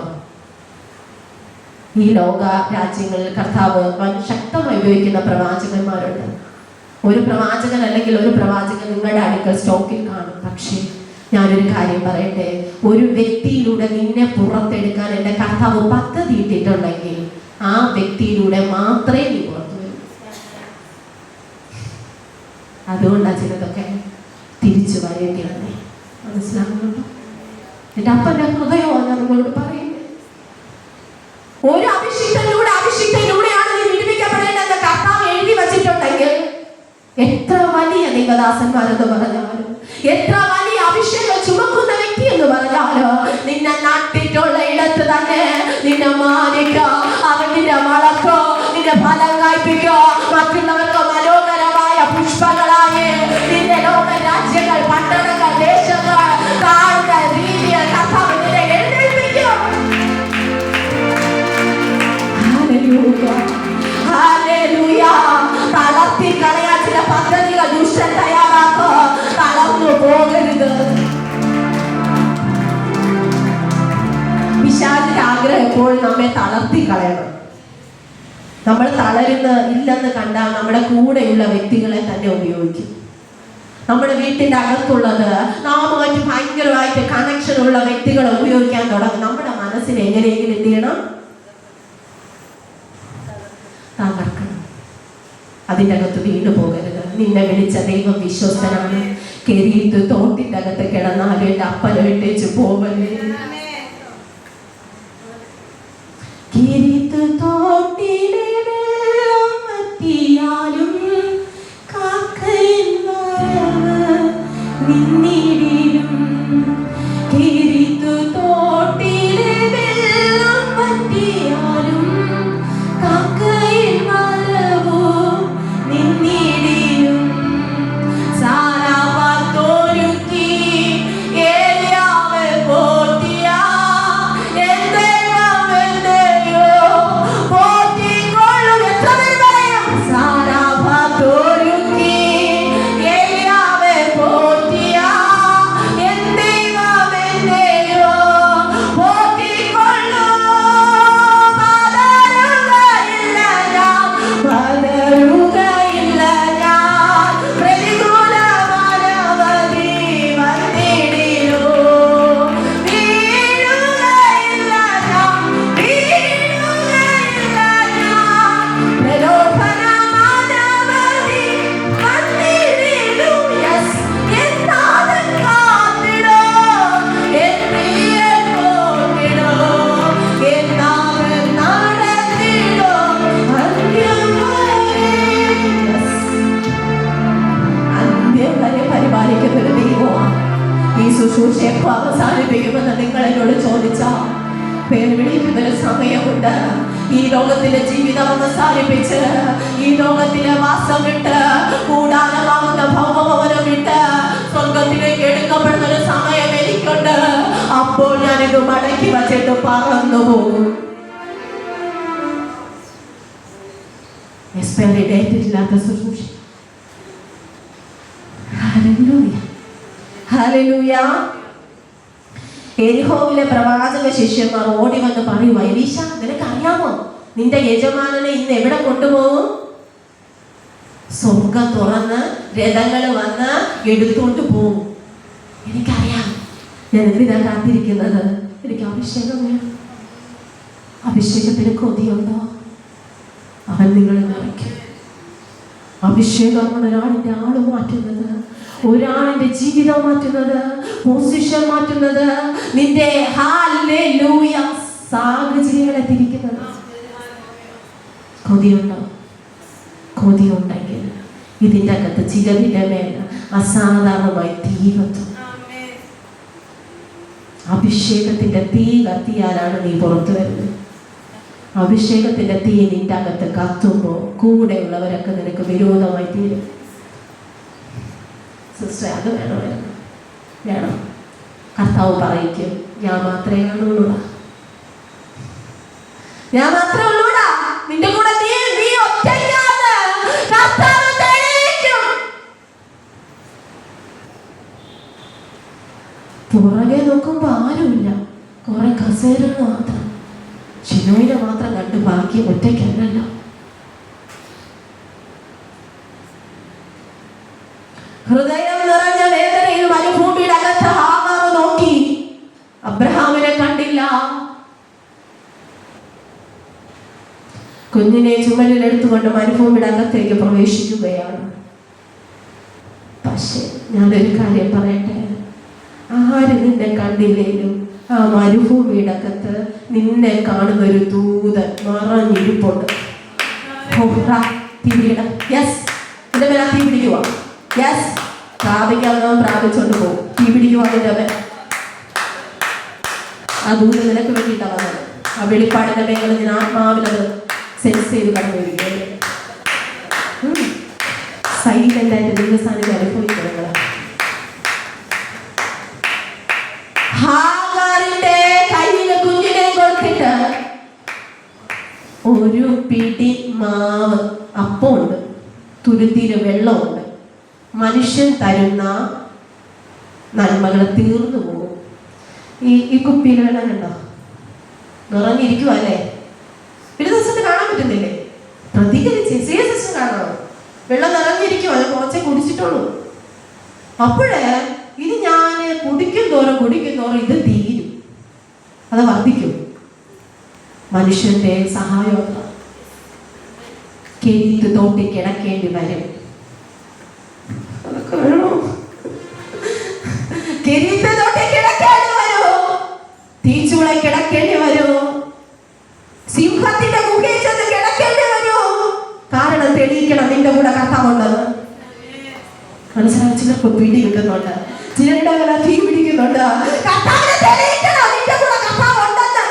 ഈ ലോക രാജ്യങ്ങളിൽ കർത്താവ് ശക്തമായി ഉപയോഗിക്കുന്ന പ്രവാചകന്മാരുണ്ട്. ഒരു പ്രവാചകൻ അല്ലെങ്കിൽ ഒരു പ്രവാചകൻ നിങ്ങളുടെ അടുക്കൽ സ്റ്റോക്കിൽ കാണും. പക്ഷേ ഞാനൊരു കാര്യം പറയട്ടെ, ഒരു വ്യക്തിയിലൂടെ നിന്നെ പുറത്തെടുക്കാൻ എൻ്റെ കർത്താവ് പദ്ധതി ഇട്ടിട്ടുണ്ടെങ്കിൽ ആ വ്യക്തിയിലൂടെ മാത്രമേ നീ പുറത്തു വരൂ. അതുകൊണ്ടാണ് ചിലതൊക്കെ തിരിച്ചു വരേണ്ടി വന്നേ. മനസ്സിലാകുന്നുണ്ടോ? എൻ്റെ അപ്പൻ്റെ ഹൃദയമാണ് ഞാൻ നിങ്ങളോട് പറയുന്നത്. ഒരു അഭിഷിക്തയിലൂടെയാണ് നീ വിടുവിക്കപ്പെടേണ്ടതെന്ന് കർത്താവ് എഴുതി വച്ചിട്ടുണ്ടെങ്കിൽ എത്ര വലിയ ദൈവദാസന്മാരെന്ന് പറഞ്ഞാലും, എത്ര വലിയ അഭിഷേകം ചുമക്കുന്ന വ്യക്തി എന്ന് പറഞ്ഞാലോ, നിന്നെ നട്ടിട്ടുള്ള ഇടത്ത് തന്നെ നിന്നെ മാനിക്കോ, അവൻ നിന്നെ വളർത്തോ, നിന്നെ ഫലം കായ്പിക്കോ, മറ്റുള്ളവർക്ക് മനോഹരമായ പുഷ്പങ്ങളായി നിന്റെ ലോക രാജ്യങ്ങൾ, പട്ടണങ്ങൾ, ദേശങ്ങൾ കാണുന്ന രീതിയിൽ കർത്താവ് നിന്നെ എഴുന്നേൽപ്പിക്കും. തളർത്തി കളയാൻ ചില പദ്ധതികൾ ദുഷ്ടൻ തയ്യാറാക്കോ. തളർന്നു പോകരുത്. പിശാചിന്റെ ആഗ്രഹം എപ്പോഴും നമ്മെ തളർത്തി കളയണം. നമ്മൾ തളരുന്ന ഇല്ലെന്ന് കണ്ടാൽ നമ്മുടെ കൂടെയുള്ള വ്യക്തികളെ തന്നെ ഉപയോഗിക്കും. നമ്മുടെ വീട്ടിന്റെ അകത്തുള്ളത് നാമുമായിട്ട് ഭയങ്കരമായിട്ട് കണക്ഷൻ ഉള്ള വ്യക്തികളെ ഉപയോഗിക്കാൻ തുടങ്ങും. നമ്മുടെ മനസ്സിനെ എങ്ങനെയെങ്കിലും എന്ത് ചെയ്യണം? തകർക്കണം. അതിൻ്റെ അകത്ത് വീണു പോകരുത്. നിന്നെ വിളിച്ച ദൈവം വിശ്വസ്തനാണ്. കെരീത്ത് തോട്ടിന്റെ അകത്ത് കിടന്നാലും എൻ്റെ അപ്പനെ വിട്ടേച്ച് പോവല്ലേ. കെരീത്ത് തോട്ടിലെ വെള്ളം വറ്റിയാലും കാക്കയിൻ വരവ് നിന്നിടിലും. കെരീത്ത് തോട്ടിലെ വെള്ളം വറ്റിയാലും കാക്കയിൻ വരവു നിന്നിടിലും. സാരാപാത്തൊരുക്കി ഏലിയാവെ പോറ്റിയ എൻ ദൈവം എന്നെയോ പോറ്റിക്കൊള്ളും. എത്ര പേര് പറയാം? സാരാപാത്തൊരുക്കി ഏലിയാവെ പോറ്റിയ എൻ ദൈവം എന്നെയോ പോറ്റിക്കൊള്ളും. പതറുകയില്ല ഞാൻ, പതറുകയില്ല ഞാൻ. പ്രതികൂല മാനവധി വന്നിടിലോ. വീഴുകയില്ല ഞാൻ, വീഴുകയില്ല ഞാൻ. പ്രലോഭന മാനവധി വന്നിടിലും. Yes, എൻ നാഥൻ കാത്തിടും, എൻ പ്രിയൻ പോറ്റിടും, എൻ നാഥൻ നടത്തിടും അന്ത്യം വരെ. Yes, അന്ത്യം വരെ പരിപാലിക്കുന്ന ഒരു ദൈവമാണ്. ഈ ശുശ്രൂഷ എപ്പോൾ അവസാനിപ്പിക്കുമെന്ന് നിങ്ങൾ എന്നോട് ചോദിച്ചാൽ പേര് വിളിക്കുന്നൊരു സമയമുണ്ട്. ഈ ലോകത്തിലെ ജീവിതം അവസാനിപ്പിച്ച് ഈ ലോകത്തിലെ വാസം വിട്ട് കൂടാരമാകുന്ന ഭൗമഭവനം വിട്ട് സ്വർഗത്തിലേക്ക് എടുക്കപ്പെടുന്ന ഒരു സമയം എനിക്കുണ്ട്. അപ്പോൾ ഞാനിത് മടക്കി വച്ചിട്ട് പറന്നു പോകും. എക്സ്പയറി ഡേറ്റ് ഇല്ലാത്ത ശുശ്രൂഷ. Hallelujah, hallelujah. എരിഹോവിലെ പ്രവാചക ശിഷ്യന്മാർ ഓടി വന്ന് പറയുക, എലീശ, നിനക്ക് അറിയാമോ നിന്റെ യജമാനനെ ഇന്ന് എവിടെ കൊണ്ടുപോകും? സ്വർഗം തുറന്ന് രഥങ്ങൾ വന്ന് എടുത്തുകൊണ്ട് പോകും. എനിക്കറിയാം. ഞാൻ എന്തിനാ കാത്തിരിക്കുന്നത്? എനിക്ക് അഭിഷേകം വേണം. അഭിഷേകത്തിന് കൊതിയുണ്ടോ? അവൻ നിങ്ങളെ നിറയ്ക്കും. അഭിഷേകമാണ് ഒരാളിന്റെ ആള് മാറ്റുന്നത്, ഒരാളിന്റെ ജീവിതം മാറ്റുന്നത്, പൊസിഷൻ മാറ്റുന്നത്, നിന്റെ ഹല്ലേലൂയ സാഹചര്യങ്ങളെ തിരിക്കുന്നത്. കൊതിയുണ്ടോ? കൊതിയുണ്ടെങ്കിൽ ഇതിൻ്റെ അകത്ത് ചിലതിൻ്റെ മേൽ അസാധാരണമായി തീ കത്തും. അഭിഷേകത്തിന്റെ തീ കത്തിയാലാണ് നീ പുറത്തു വരുന്നത്. അഭിഷേകത്തിന്റെ തീ നിന്റെ അകത്ത് കത്തുമ്പോൾ കൂടെയുള്ളവരൊക്കെ നിനക്ക് വിരോധമായി തീരും. സിസ്റ്റർ, അത് വേണമായിരുന്നു, വേണം. കർത്താവ് പറയിക്കും, ഞാൻ മാത്രമേ കാണുള്ളൂടാ, ഞാൻ മാത്രമേ ഉള്ളൂടാ. നിന്റെ കൂടെ നീ ഒറ്റയ്ക്കാണ്. കർത്താവ് തെളിയിക്കും. പുറകെ നോക്കുമ്പോ ആരുമില്ല, കുറെ കസേരകൾ മാത്രം. ഷിനോയിനെ മാത്രം കണ്ട് ബാക്കി ഒറ്റയ്ക്കല്ലല്ലോ. ഹൃദയം നിറഞ്ഞ വേദനയിൽ മരുഭൂമിയുടെ അകത്ത് ഹാഗാർ നോക്കി, അബ്രഹാമിനെ കണ്ടില്ല. കുഞ്ഞിനെ ചുമലിൽ എടുത്തുകൊണ്ട് മരുഭൂമിയുടെ അകത്തേക്ക് പ്രവേശിക്കുകയാണ്. പക്ഷെ ഞാനൊരു കാര്യം പറയട്ടെ, ആര് നിന്നെ കണ്ടില്ലേലും ആ മരുഭൂമിയുടെ അകത്ത് നിന്നെ കാണുന്ന ഒരു ദൂതൻ മറഞ്ഞിരിപ്പുണ്ട്. എന്റെ മേലെ തീ പിടിക്കുക. യെസ്, പ്രാപിക്കാവുന്നവൻ പ്രാപിച്ചോണ്ട് പോകും. തീ പിടിക്കുക. അതിൻ്റെ ആ ദൂതൻ നിനക്ക് വേണ്ടിയിട്ടാണ് വന്നത്. ആ വെളിപ്പാടിന്റെ മേഖല ഞാൻ ആത്മാവിലത് സെൻസ് ചെയ്ത് കടന്നു വരികയാണ്. സൈലന്റായിട്ട് ദൈവസാന്നിധ്യം അനുഭവിക്കുന്നത്. ഹാഗാറിന്റെ കയ്യില് കുഞ്ഞിനെ കൊടുത്തിട്ട് ഒരു പിടി മാവ് അപ്പമുണ്ട്, തുരുത്തിയില് വെള്ളമുണ്ട്. മനുഷ്യൻ തരുന്ന നന്മകളെ തീർന്നു പോകും. ഈ കുപ്പിയിൽ വെള്ളം കണ്ടോ? നിറഞ്ഞിരിക്കുക അല്ലേ? ഒരു ദിവസത്തെ കാണാൻ പറ്റുന്നില്ലേ? പ്രതികരിച്ച് സിസ്റ്റം കാണാമോ? വെള്ളം നിറഞ്ഞിരിക്കുമോ? അത് കുറച്ചേ കുടിച്ചിട്ടുള്ളൂ. അപ്പോഴ് ഇത് ഞാൻ കുടിക്കും തോറും ഇത് തീരും, അത് വർദ്ധിക്കും. മനുഷ്യന്റെ സഹായം കെഴുത്ത് തോട്ടി കിടക്കേണ്ടി വരും. കെഴുത്ത് തോട്ടി കിടക്കേണ്ടി വരൂ, തീച്ചുള കിടക്കേണ്ടി വരൂ, സിംഹത്തിന്റെ ഗുഹയിൽ ചെന്ന് കിടക്കേണ്ടി വരൂ. കാരണം തെളിയിക്കണം നിന്റെ കൂടെ കർത്താവുണ്ടെന്ന്. മനസ്സിലായി? ചിലർക്ക് പിടി കിട്ടുന്നുണ്ട്, ചിലരുടെ തീ പിടിക്കുന്നുണ്ട്. കർത്താവിനെ തെളിയിക്കണം നിന്റെ കൂടെ കർത്താവുണ്ടെന്ന്.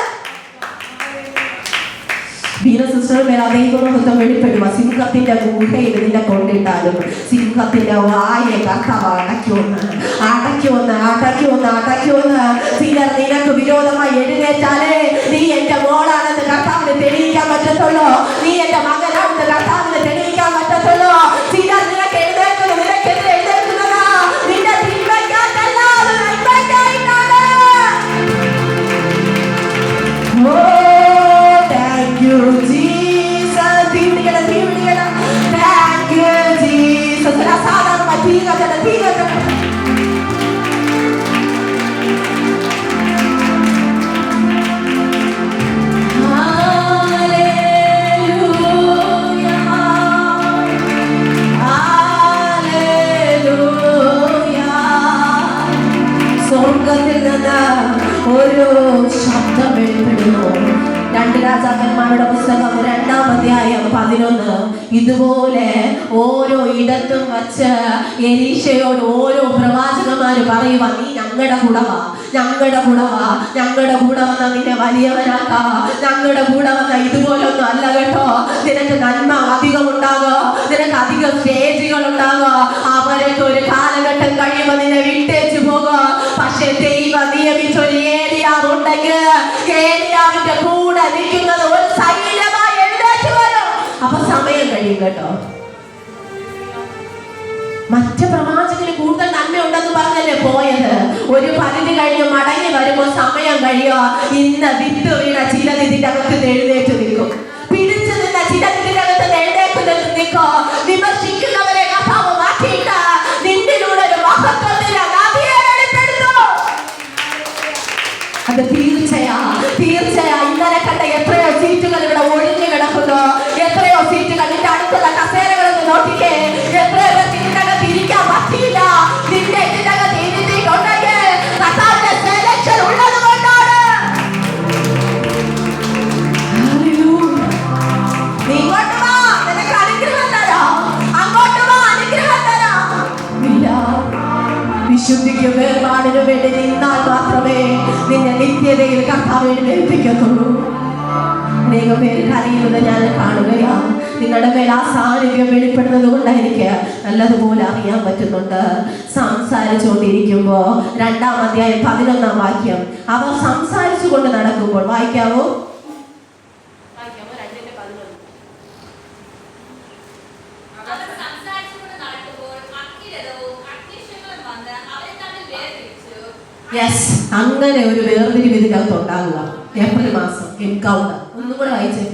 വീരസിസ്റ്ററുടെ ദൈവമഹത്വം വെളിപ്പെടുക. സിംഹത്തിന്റെ ഗുഹയിൽ നിന്നെ കൊണ്ടിട്ടാലും സിംഹത്തിന്റെ വായെ കർത്താവ് അടയ്ക്കുമെന്ന്. ചിലർ നിനക്ക് വിരോധമായി എഴുന്നേറ്റാലേ നീ എന്റെ മോളാണെന്ന് കർത്താവിന് തെളിയിക്കാൻ പറ്റത്തുള്ളൂ, നീ എന്റെ മകനാണെന്ന് കർത്താവിന് തെളിയിക്കാൻ പറ്റത്തുള്ളൂ. ചിലർ നിനക്ക് എഴുന്നേൽക്കുന്നു, നിനക്കെതിരെ എഴുന്നേൽക്കുന്നത് നിന്റെ തിന്മയ്ക്കായിട്ടല്ല, അത് നന്മയ്ക്കായിട്ടാണ്. Thank you, Jesus. തീവിടിക്കണം. Thank you, Jesus. സാധാരണ തീ കത്തണം. സ്വർഗത്തിൽ നിന്ന് ഒരു ശബ്ദം വെളിപ്പെടുന്നു. 2 രാജാക്കന്മാരുടെ പുസ്തകം 2-ാം അധ്യായം 11. ഇതുപോലെ ഓരോ ഇടത്തും വച്ച് എലീശയോട് ഓരോ പ്രവാചകന്മാര് പറയുക, നീ ഞങ്ങളുടെ കൂടെ വന്ന നിന്നെ വലിയവനാക്കാം, ഞങ്ങളുടെ കൂടെ വന്ന ഇതുപോലൊന്നും അല്ല കേട്ടോ, നിനക്ക് നന്മ അധികം ഉണ്ടാകുക, നിനക്ക് അധികം സ്റ്റേജുകൾ ഉണ്ടാകുക, അവരൊക്കെ ഒരു കാലഘട്ടം കഴിയുമ്പോൾ നിന്നെ വിട്ടേച്ചു പോകുക. പക്ഷെ ദൈവം നിയമിച്ചൊരു ഏലിയാവ് ഉണ്ടെങ്കിൽ ഏലിയാവിന്റെ കൂടെ നിൽക്കുന്നത് ഒരു സൈന്യമായി എഴുന്നേറ്റ് വരും. അപ്പൊ സമയം കഴിയും കേട്ടോ. മറ്റ് പ്രവാചകന് കൂടുതൽ നന്മയുണ്ടെന്ന് പറഞ്ഞല്ലേ പോയത്. ഒരു പരിധി കഴിഞ്ഞ് മടങ്ങി വരുമ്പോൾ സമയം കഴിയുക. ഇന്ന് വിത്ത് വീണ ചിലത് ഇതിന്റെ അകത്ത് എഴുന്നേറ്റ് നിൽക്കും, പിടിച്ചു നിന്ന ചിലത് ഇതിന്റെ അകത്ത് എഴുന്നേറ്റ് നിൽക്കും. വിമർശിക്കുന്നവരെ കഥാവ് മാറ്റിയിട്ട് നിന്നിലൂടെ ഒരു മഹത്വത്തിലെ നദിയെ വെളിപ്പെടുത്തും. അത് തീർച്ചയാ. ഇന്നലെ കണ്ട എത്രയോ സീറ്റുകൾ ഇവിടെ ഒഴിഞ്ഞു കിടക്കുന്നു, എത്രയോ സീറ്റുകൾ നിന്റെ അടുത്തുള്ള കസേരകളൊന്ന് നോക്കിക്കേ, എത്രയോ പേർക്ക് ഇതിനകത്ത് ഇരിക്കാൻ പറ്റിയില്ല. നിന്റെ ഇതിനകത്ത് ഇരുന്നിട്ടുണ്ടെങ്കിൽ കർത്താവിന്റെ സെലക്ഷൻ ഉള്ളത് കൊണ്ടാണ്. നീ ഇങ്ങോട്ട് വാ, നിനക്ക് അനുഗ്രഹം തരാം. അങ്ങോട്ട് വാ, അനുഗ്രഹം തരാം. ഇല്ല, വിശുദ്ധിക്ക് വേർപാടിനു വേണ്ടി നിന്നാൽ മാത്രമേ നിന്നെ നിത്യതയിൽ കർത്താവ് എഴുന്നേൽപ്പിക്കത്തുള്ളൂ. അനേകം പേര് കരയുന്നത് ഞാൻ കാണുകയാണ്. നിങ്ങളുടെ മേൽ ആ സാന്നിധ്യം വെളിപ്പെടുന്നത് കൊണ്ട് എനിക്ക് നല്ലതുപോലെ അറിയാൻ പറ്റുന്നുണ്ട്. സംസാരിച്ചുകൊണ്ടിരിക്കുമ്പോ 2-ാം അധ്യായം 11-ാം വാക്യം, അവർ സംസാരിച്ചു കൊണ്ട് നടക്കുമ്പോൾ, വായിക്കാവോ? 2:11. യെസ്, അങ്ങനെ ഒരു വേർതിരിവ് ഇതിനകത്ത് ഉണ്ടാകുക. ഏപ്രിൽ മാസം എൻകൗണ്ടർ. ഒന്നും കൂടെ വായിച്ചേ.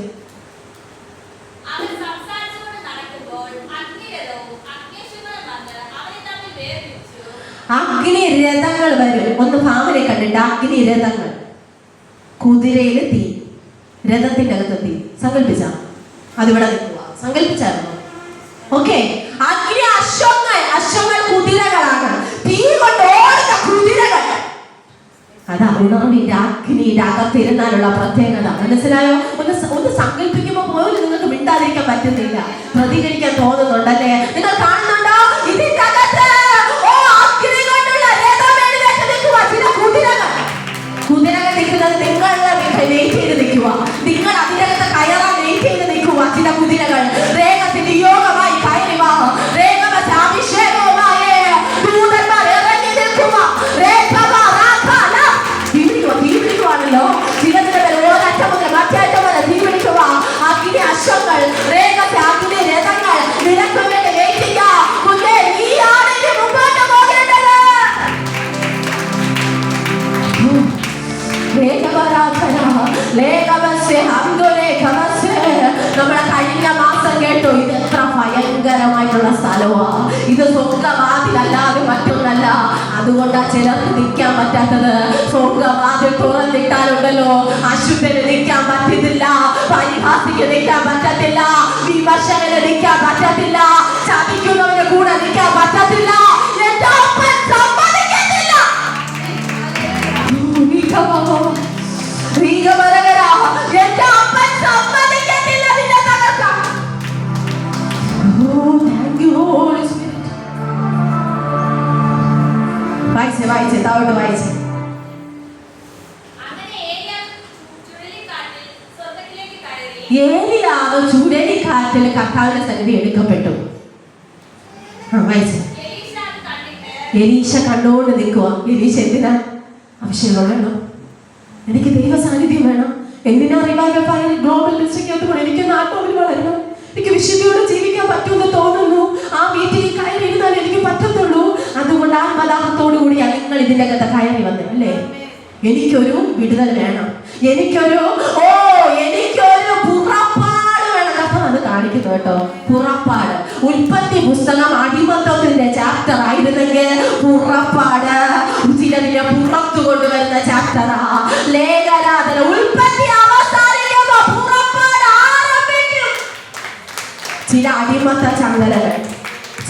അഗ്നി രഥങ്ങൾ വരും. ഒന്ന് ഭാവനെ കണ്ടിട്ട്, അഗ്നി രഥങ്ങൾ, കുതിരയില് തീ, രഥത്തിന്റെ അകത്ത് തീ. സങ്കല്പിച്ച അതിവിടെ നിൽക്കുക. സങ്കല്പിച്ചായിരുന്നു? ഓക്കെ. അഗ്നി അശ്വങ്ങൾ കുതിരകളാണ്, തീ കൊണ്ട് ഓടുന്ന കുതിരകൾ. അതാണ് അഗ്നിയുടെ അകത്തിരുന്നാലുള്ള പ്രത്യേകത. മനസ്സിലായോ? ഒന്ന് സങ്കല്പിക്കുമ്പോ പോലും നിങ്ങൾക്ക് മിണ്ടാതിരിക്കാൻ പറ്റുന്നില്ല, പ്രതികരിക്കാൻ തോന്നുന്നുണ്ടല്ലേ? നിങ്ങൾ കാണുന്നുണ്ടോ? ഇതിന്റെ അകത്ത് അഗ്നി കൊണ്ടുള്ള രഥം എഴുന്നേറ്റ് നിൽക്കുക. ചില കുതിരകൾ നിൽക്കുന്നത് നിങ്ങളുടെ വെയിറ്റ് ചെയ്ത് നിൽക്കുക. നിങ്ങൾ അതിനകത്ത് കയറാൻ വെയിറ്റ് ചെയ്ത് നിൽക്കുക. ചില കുതിരകൾ രേഖത്തിന്റെ യോഗമായി കയറി വാ. അഭിഷേകവുമായി ദൂതന്മാർ ഇറങ്ങി നിൽക്കുക. തീപിടിക്കുവാണല്ലോ. ചിലതിന്റെ ഒരറ്റം മുതൽ മറ്റേറ്റം വരെ തീപിടിക്കുക. അഗ്നി അശ്വങ്ങൾ, അഗ്നി രഥങ്ങൾ നിനക്ക് വേണ്ടി വെയിറ്റിംഗ്. കുഞ്ഞേ, നീയാണ് ഇനി മുമ്പോട്ട് പോകേണ്ടത്. നമ്മളെ കഴിഞ്ഞ മാസം കേട്ടു, ഇത് എത്ര ഭയങ്കരമായിട്ടുള്ള സ്ഥലമാണ്, ഇത് സ്വർഗവാതിലല്ലാതെ മറ്റൊന്നല്ല. അതുകൊണ്ടാ ചിലർക്ക് നിൽക്കാൻ പറ്റാത്തത്. സ്വർഗവാതിൽ തുറന്നിട്ടാലുണ്ടല്ലോ അശുദ്ധന് നിൽക്കാൻ പറ്റത്തില്ല, പരിഹാസിക്ക് നിൽക്കാൻ പറ്റത്തില്ല, വിമർശകന് നിൽക്കാൻ പറ്റത്തില്ല, ചതിക്കുന്നവന്റെ കൂടെ നിൽക്കാൻ പറ്റത്തില്ല. എന്റെ അപ്പൻ സമ്മതിക്കത്തില്ല. എന്റെ അപ്പൻ സമ്മതിക്കത്തില്ല നിന്നെ തകർക്കാൻ. വായിച്ചേ താഴോട്ട് വായിച്ചേ. ഏലിയാവ് ചുഴലിക്കാറ്റിൽ കർത്താവിന്റെ സന്നിധി എടുക്കപ്പെട്ടു. വായിച്ചേ. എലീശ കണ്ടുകൊണ്ട് നിൽക്കുക. എലീശ എന്തിനാ? അഭിഷേകം വേണം, എനിക്ക് ദൈവ സാന്നിധ്യം വേണം, എന്തിനാ റിവൈവൽ ഫയർ ഗ്ലോബൽ മിനിസ്ട്രിക്കകത്ത് പോകണം, എനിക്ക് നാട്ടോവിൽ വളരണം, എനിക്ക് വിശുദ്ധിയോടെ ജീവിക്കാൻ പറ്റുമെന്ന് തോന്നുന്നു, ആ വീട്ടിൽ കയറി ഇരുന്നാൽ എനിക്ക് പറ്റത്തുള്ളൂ. അതുകൊണ്ട് ആത്മദാഹത്തോടു കൂടിയാണ് നിങ്ങൾ ഇതിൻ്റെ അകത്ത് കയറി വന്നത് അല്ലേ? എനിക്കൊരു വിടുതൽ വേണം, എനിക്കൊരു പുറപ്പാട് വേണം. അപ്പം അത് കാണിക്കുന്നു കേട്ടോ, പുറപ്പാട്. ഉൽപ്പത്തി പുസ്തകം അടിമത്തത്തിന്റെ ചാപ്റ്റർ ആയിരുന്നെങ്കിൽ പുറപ്പാട് ചിലതിനെ പുറത്തു കൊണ്ടുവരുന്ന ചാപ്റ്ററാ. ലേഖനാഥന ഉൽപ്പത്തി അവസാനിക്കുമ്പോ പുറപ്പാട് ആരംഭിക്കും. ചില അടിമത്ത ചങ്ങലകൾ,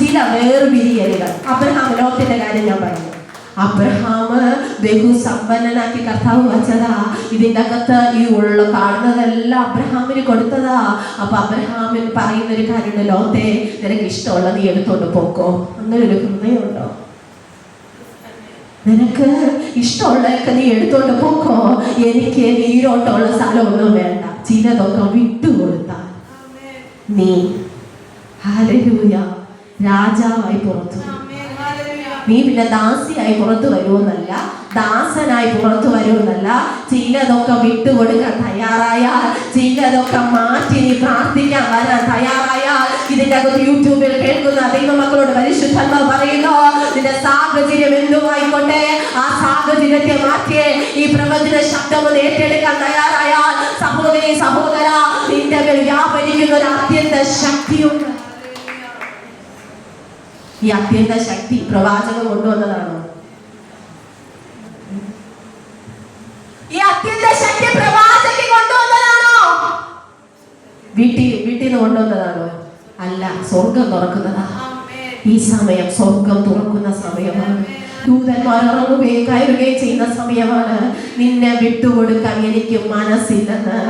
ചില വേർപിരിയലുകൾ. അബ്രഹാം ലോകത്തിന്റെ കാര്യം ഞാൻ പറഞ്ഞു. അബ്രഹാം ബഹുസമ്പന്നനാക്കി കർത്താവ് വച്ചതാ. ഇതിൻ്റെ അകത്ത് ഈ കാണുന്നതെല്ലാം അബ്രഹാമിന് കൊടുത്തതാ. അപ്പൊ അബ്രഹാമിന് പറയുന്ന ഒരു കാര്യമുണ്ട്, ലോകത്തെ നിനക്ക് ഇഷ്ടമുള്ള നീ എടുത്തോണ്ട് പോക്കോ. അങ്ങനെ ഒരു ഹൃദയമുണ്ടോ? നിനക്ക് ഇഷ്ടമുള്ളതൊക്കെ നീ എടുത്തോണ്ട് പോക്കോ, എനിക്ക് നീരോട്ടമുള്ള സ്ഥലമൊന്നും വേണ്ട. ചിലതൊക്കെ വിട്ടുകൊടുത്താൽ നീ ഹല്ലേലൂയ രാജാവായി പുറത്തു. നീ പിന്നെ ദാസിയായി പുറത്തു വരുമെന്നല്ല, ദാസനായി പുറത്തു വരുമെന്നല്ല. ചിലതൊക്കെ വിട്ടുകൊടുക്കാൻ തയ്യാറായാൽ, ചിലതൊക്കെ മാറ്റി നീ പ്രാർത്ഥിക്കാൻ വരാൻ തയ്യാറായാൽ, ഇതിൻ്റെ അകത്ത് യൂട്യൂബിൽ കേൾക്കുന്ന ദൈവമക്കളോട് പരിശുദ്ധാത്മാവ് പറയുന്നു, നിന്റെ സാഹചര്യം എന്തുമായിക്കൊണ്ടേ ആ സാഹചര്യത്തെ മാറ്റിയേ ഈ പ്രവചന ശബ്ദം ഏറ്റെടുക്കാൻ തയ്യാറായാൽ, സഹോദരി സഹോദര, നിന്റെ മേൽ വ്യാപരിക്കുന്ന ഒരു അത്യന്ത ശക്തിയുണ്ട്. ഈ അത്യന്ത ശക്തി പ്രവാചകൻ കൊണ്ടുവന്നതാണോ? ഈ അത്യന്ത ശക്തി പ്രവാചകൻ കൊണ്ടുവന്നതാണോ? വീട്ടിൽ നിന്ന് കൊണ്ടുവന്നതാണോ? അല്ല, സ്വർഗം തുറക്കുന്നതാ. ഈ സമയം സ്വർഗം തുറക്കുന്ന സമയമാണ്. ദൂതന്മാർ ഇറങ്ങുകയും കയറുകയും ചെയ്യുന്ന സമയമാണ്. നിന്നെ വിട്ടുകൊടുക്കാൻ എനിക്ക് മനസ്സില്ലെന്ന്.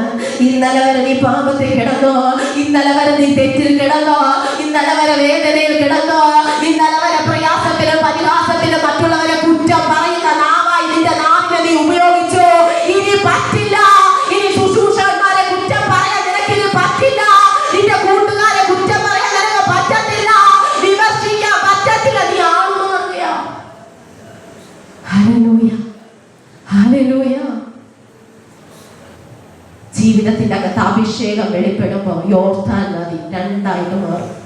ഇന്നലെ വരെ നീ പാപത്തിൽ കിടന്നോ, ഇന്നലെ വരെ നീ തെറ്റിൽ കിടന്നോ, ഇന്നലെ വരെ വേദനയിൽ കിടന്നോ, ഇന്നലെ വരെ പ്രയാസത്തിലും പരിഹാസത്തിലും മറ്റുള്ളവരെ കുറ്റം പറയുന്ന നാവായി നിന്റെ നാവിനെ നീ ഉപയോഗിച്ചു. ഇനി പറ്റില്ല. ഇനി ശുശ്രൂഷകന്മാരെ കുറ്റം പറയാൻ നിനക്കിനി പറ്റില്ല. നിന്റെ കൂട്ടുകാരെ കുറ്റം പറയാൻ നിനക്ക് പറ്റത്തില്ല, വിമർശിക്കാൻ പറ്റത്തില്ല. നീ ആളുമാറുക. Hallelujah, hallelujah. ജീവിതത്തിന്റെ അകത്ത് അഭിഷേകം വെളിപ്പെടുമ്പോ യോർദാൻ നദി രണ്ടായിട്ട് മാറും.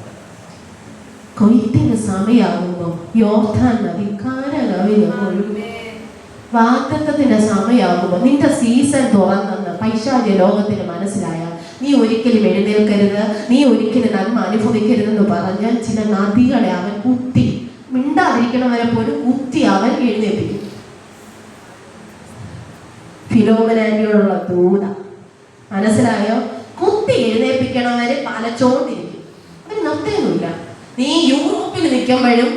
കൊയ്ത്തിന് സമയമാകുമ്പോ യോർദാൻ നദി കാനകവിൽ ഒഴുകും. വാഗ്ദത്തത്തിന്റെ സമയമാകുമ്പോ നിന്റെ സീസൺ തുറന്നെന്ന് പൈശാചിക ലോകത്തിന് മനസ്സിലായാൽ നീ ഒരിക്കലും എഴുന്നേൽക്കരുത്, നീ ഒരിക്കലും നന്മ അനുഭവിക്കരുതെന്ന് പറഞ്ഞാൽ ചില നദികളെ അവൻ കുത്തി, മിണ്ടാതിരിക്കണവരെ പോലും കുത്തി അവൻ എഴുന്നേൽപ്പിക്കും. ഫിലോമനാന്റിയോടുള്ള ദൂത മനസ്സിലായോ? കുത്തി എഴുന്നേൽപ്പിക്കണവരെ പലച്ചോണ്ടിരിക്കും, അവന് നിർത്തുന്നില്ല. നീ യൂറോപ്പിൽ നിൽക്കുമ്പോഴും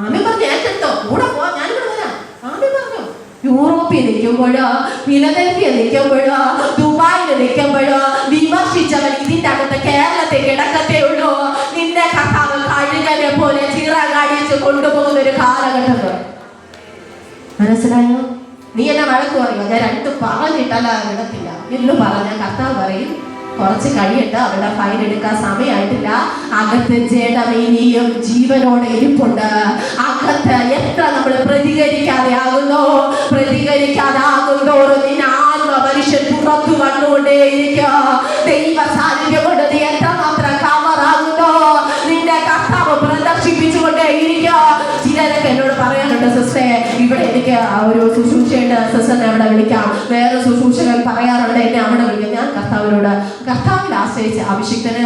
ആമി പറഞ്ഞു ഏറ്റെടുത്തോ കൂടെ പോവാ, ഞാനിവിടെ വരാം. ആമി പറഞ്ഞു യൂറോപ്പിൽ നിൽക്കുമ്പോഴോ, ഫിലദൽഫിയ നിൽക്കുമ്പോഴോ, ദുബായിൽ നിൽക്കുമ്പോഴോ വിമർശിച്ചവൻ ഇതിൻ്റെ അകത്ത് കേരളത്തിൽ കിടക്കത്തേ ഉള്ളൂ. നിന്നെ കർത്താവ് കഴുകനെ പോലെ ചിറകടിച്ച് കൊണ്ടുപോകുന്ന ഒരു കാലഘട്ടം. മനസ്സിലായോ? നീ എന്നെ വഴക്ക് പറയുക, ഞാൻ രണ്ടും പറഞ്ഞിട്ടല്ല വിടത്തില്ല എന്ന് പറഞ്ഞാൽ കർത്താവ് പറയും കുറച്ച് കഴിയട്ടെ, അവരുടെ ഫൈൻ എടുക്കാൻ സമയമായിട്ടില്ല. അകത്ത് ജഡമേനിയും ജീവനോടെ ഇരിപ്പുണ്ട്. അകത്ത് എത്ര നമ്മൾ പ്രതികരിക്കാതെ ആകുന്നോറും നിന്നെ ആത്മ മനുഷ്യൻ പുറത്തു വന്നുകൊണ്ടേയിരിക്കുക. ദൈവ സാന്നിധ്യം കൊണ്ട് നീ എത്രമാത്രം കവറാകുന്നോ നിന്റെ കർത്താവ് പ്രദർശിപ്പിച്ചുകൊണ്ടേയിരിക്കുക. ചിലരൊക്കെ എന്നോട് പറയാനുണ്ട്, സിസ്റ്ററെ ഇവിടെ എനിക്ക് ഒരു ശുശ്രൂഷയുണ്ട്, സിസ്റ്ററിനെ അവിടെ വിളിക്കാം. വേറെ ശുശ്രൂഷകൻ പറയാറുണ്ട്, എന്നെ അവിടെ വിളിക്കാം. ഞാൻ കർത്താവിൽ ആശ്രയിച്ച് അഭിഷിക്തന്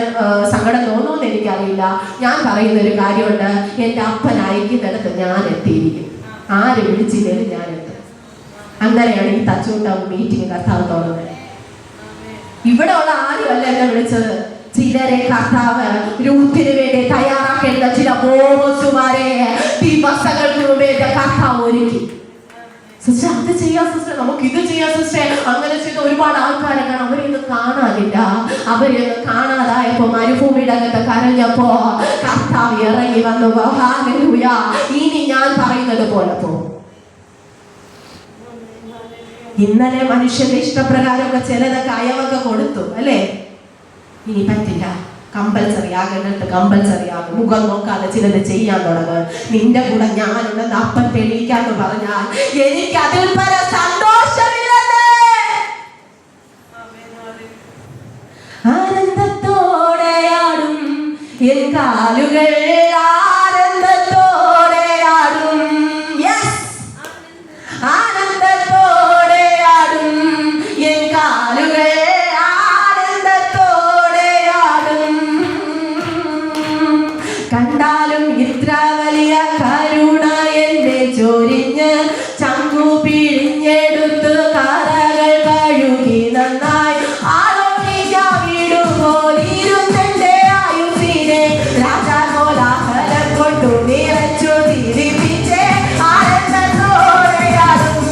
സങ്കടം തോന്നുമെന്ന് എനിക്കറിയില്ല. ഞാൻ പറയുന്ന ഒരു കാര്യമുണ്ട്, എൻ്റെ അപ്പൻ അയക്കുന്നിടത്ത് ഞാൻ എത്തിയിരിക്കും. ആര് വിളിച്ചില്ലേലും ഞാനെത്തും. അങ്ങനെയാണ് ഈ തച്ചൂട്ടം മീറ്റിംഗ് കർത്താവ് തുറന്നത്. ഇവിടെ ഉള്ള ആരുമല്ല എന്നെ വിളിച്ചത്. ചിലരെ കർത്താവ് രൂത്തിന് വേണ്ടി തയ്യാറാക്കേണ്ട ചില ബോസുമാരെ ദിവസങ്ങൾക്ക് മുമ്പേ കർത്താവ് ഒരുക്കി. സിസ്റ്റർ അത് ചെയ്യാം സിസ്റ്റർ, നമുക്ക് ഇത് ചെയ്യാം സിസ്റ്റർ. അങ്ങനെ ചെയ്ത ഒരുപാട് ആൾക്കാരെ കാണാം. അവരെയൊന്നും കാണാനില്ല. അവരെയൊന്നും കാണാതായപ്പോ മരുഭൂമിയുടെ അകത്ത് കരഞ്ഞപ്പോ കർത്താവ് ഇറങ്ങി വന്നു. ഹല്ലേലൂയ. ഇനി ഞാൻ പറയുന്നത് പോലെ പോ. ഇന്നലെ മനുഷ്യന്റെ ഇഷ്ടപ്രകാരമൊക്കെ ചിലതൊക്കെ അയവൊക്കെ കൊടുത്തു അല്ലേ? ഇനി പറ്റില്ല, കമ്പൽസറി ആകേണ്ടത് കമ്പൽസറി ആകും. മുഖം നോക്കാതെ ചിലത് ചെയ്യാൻ തുടങ്ങും. നിന്റെ കൂടെ ഞാനുണ്ടെന്ന് അപ്പം തെളിയിക്കാന്ന് പറഞ്ഞാൽ എനിക്ക് അതിൽ പല സന്തോഷമില്ലെന്നേ. ആനന്ദത്തോടെയാടും എൻ കാലുകൾ, ആനന്ദത്തോടെയാടും. യെസ്, ആനന്ദത്തോടെയാടും എൻ കാലുകൾ, കണ്ടാലും ഇത്ര വലിയ കരുണ എന്നെ ചൊരിഞ്ഞ് ചങ്കു പിഴിഞ്ഞെടുത്ത് കറകൾ കഴുകി നന്നായി ആലോചിക്കാവിടുപോലിരുന്നെന്റെ ആയുസിനെ രാജാകോലാഹലം കൊണ്ടു നിറച്ചു തിരിപ്പിച്ചേ. ആനന്ദത്തോടെയാടും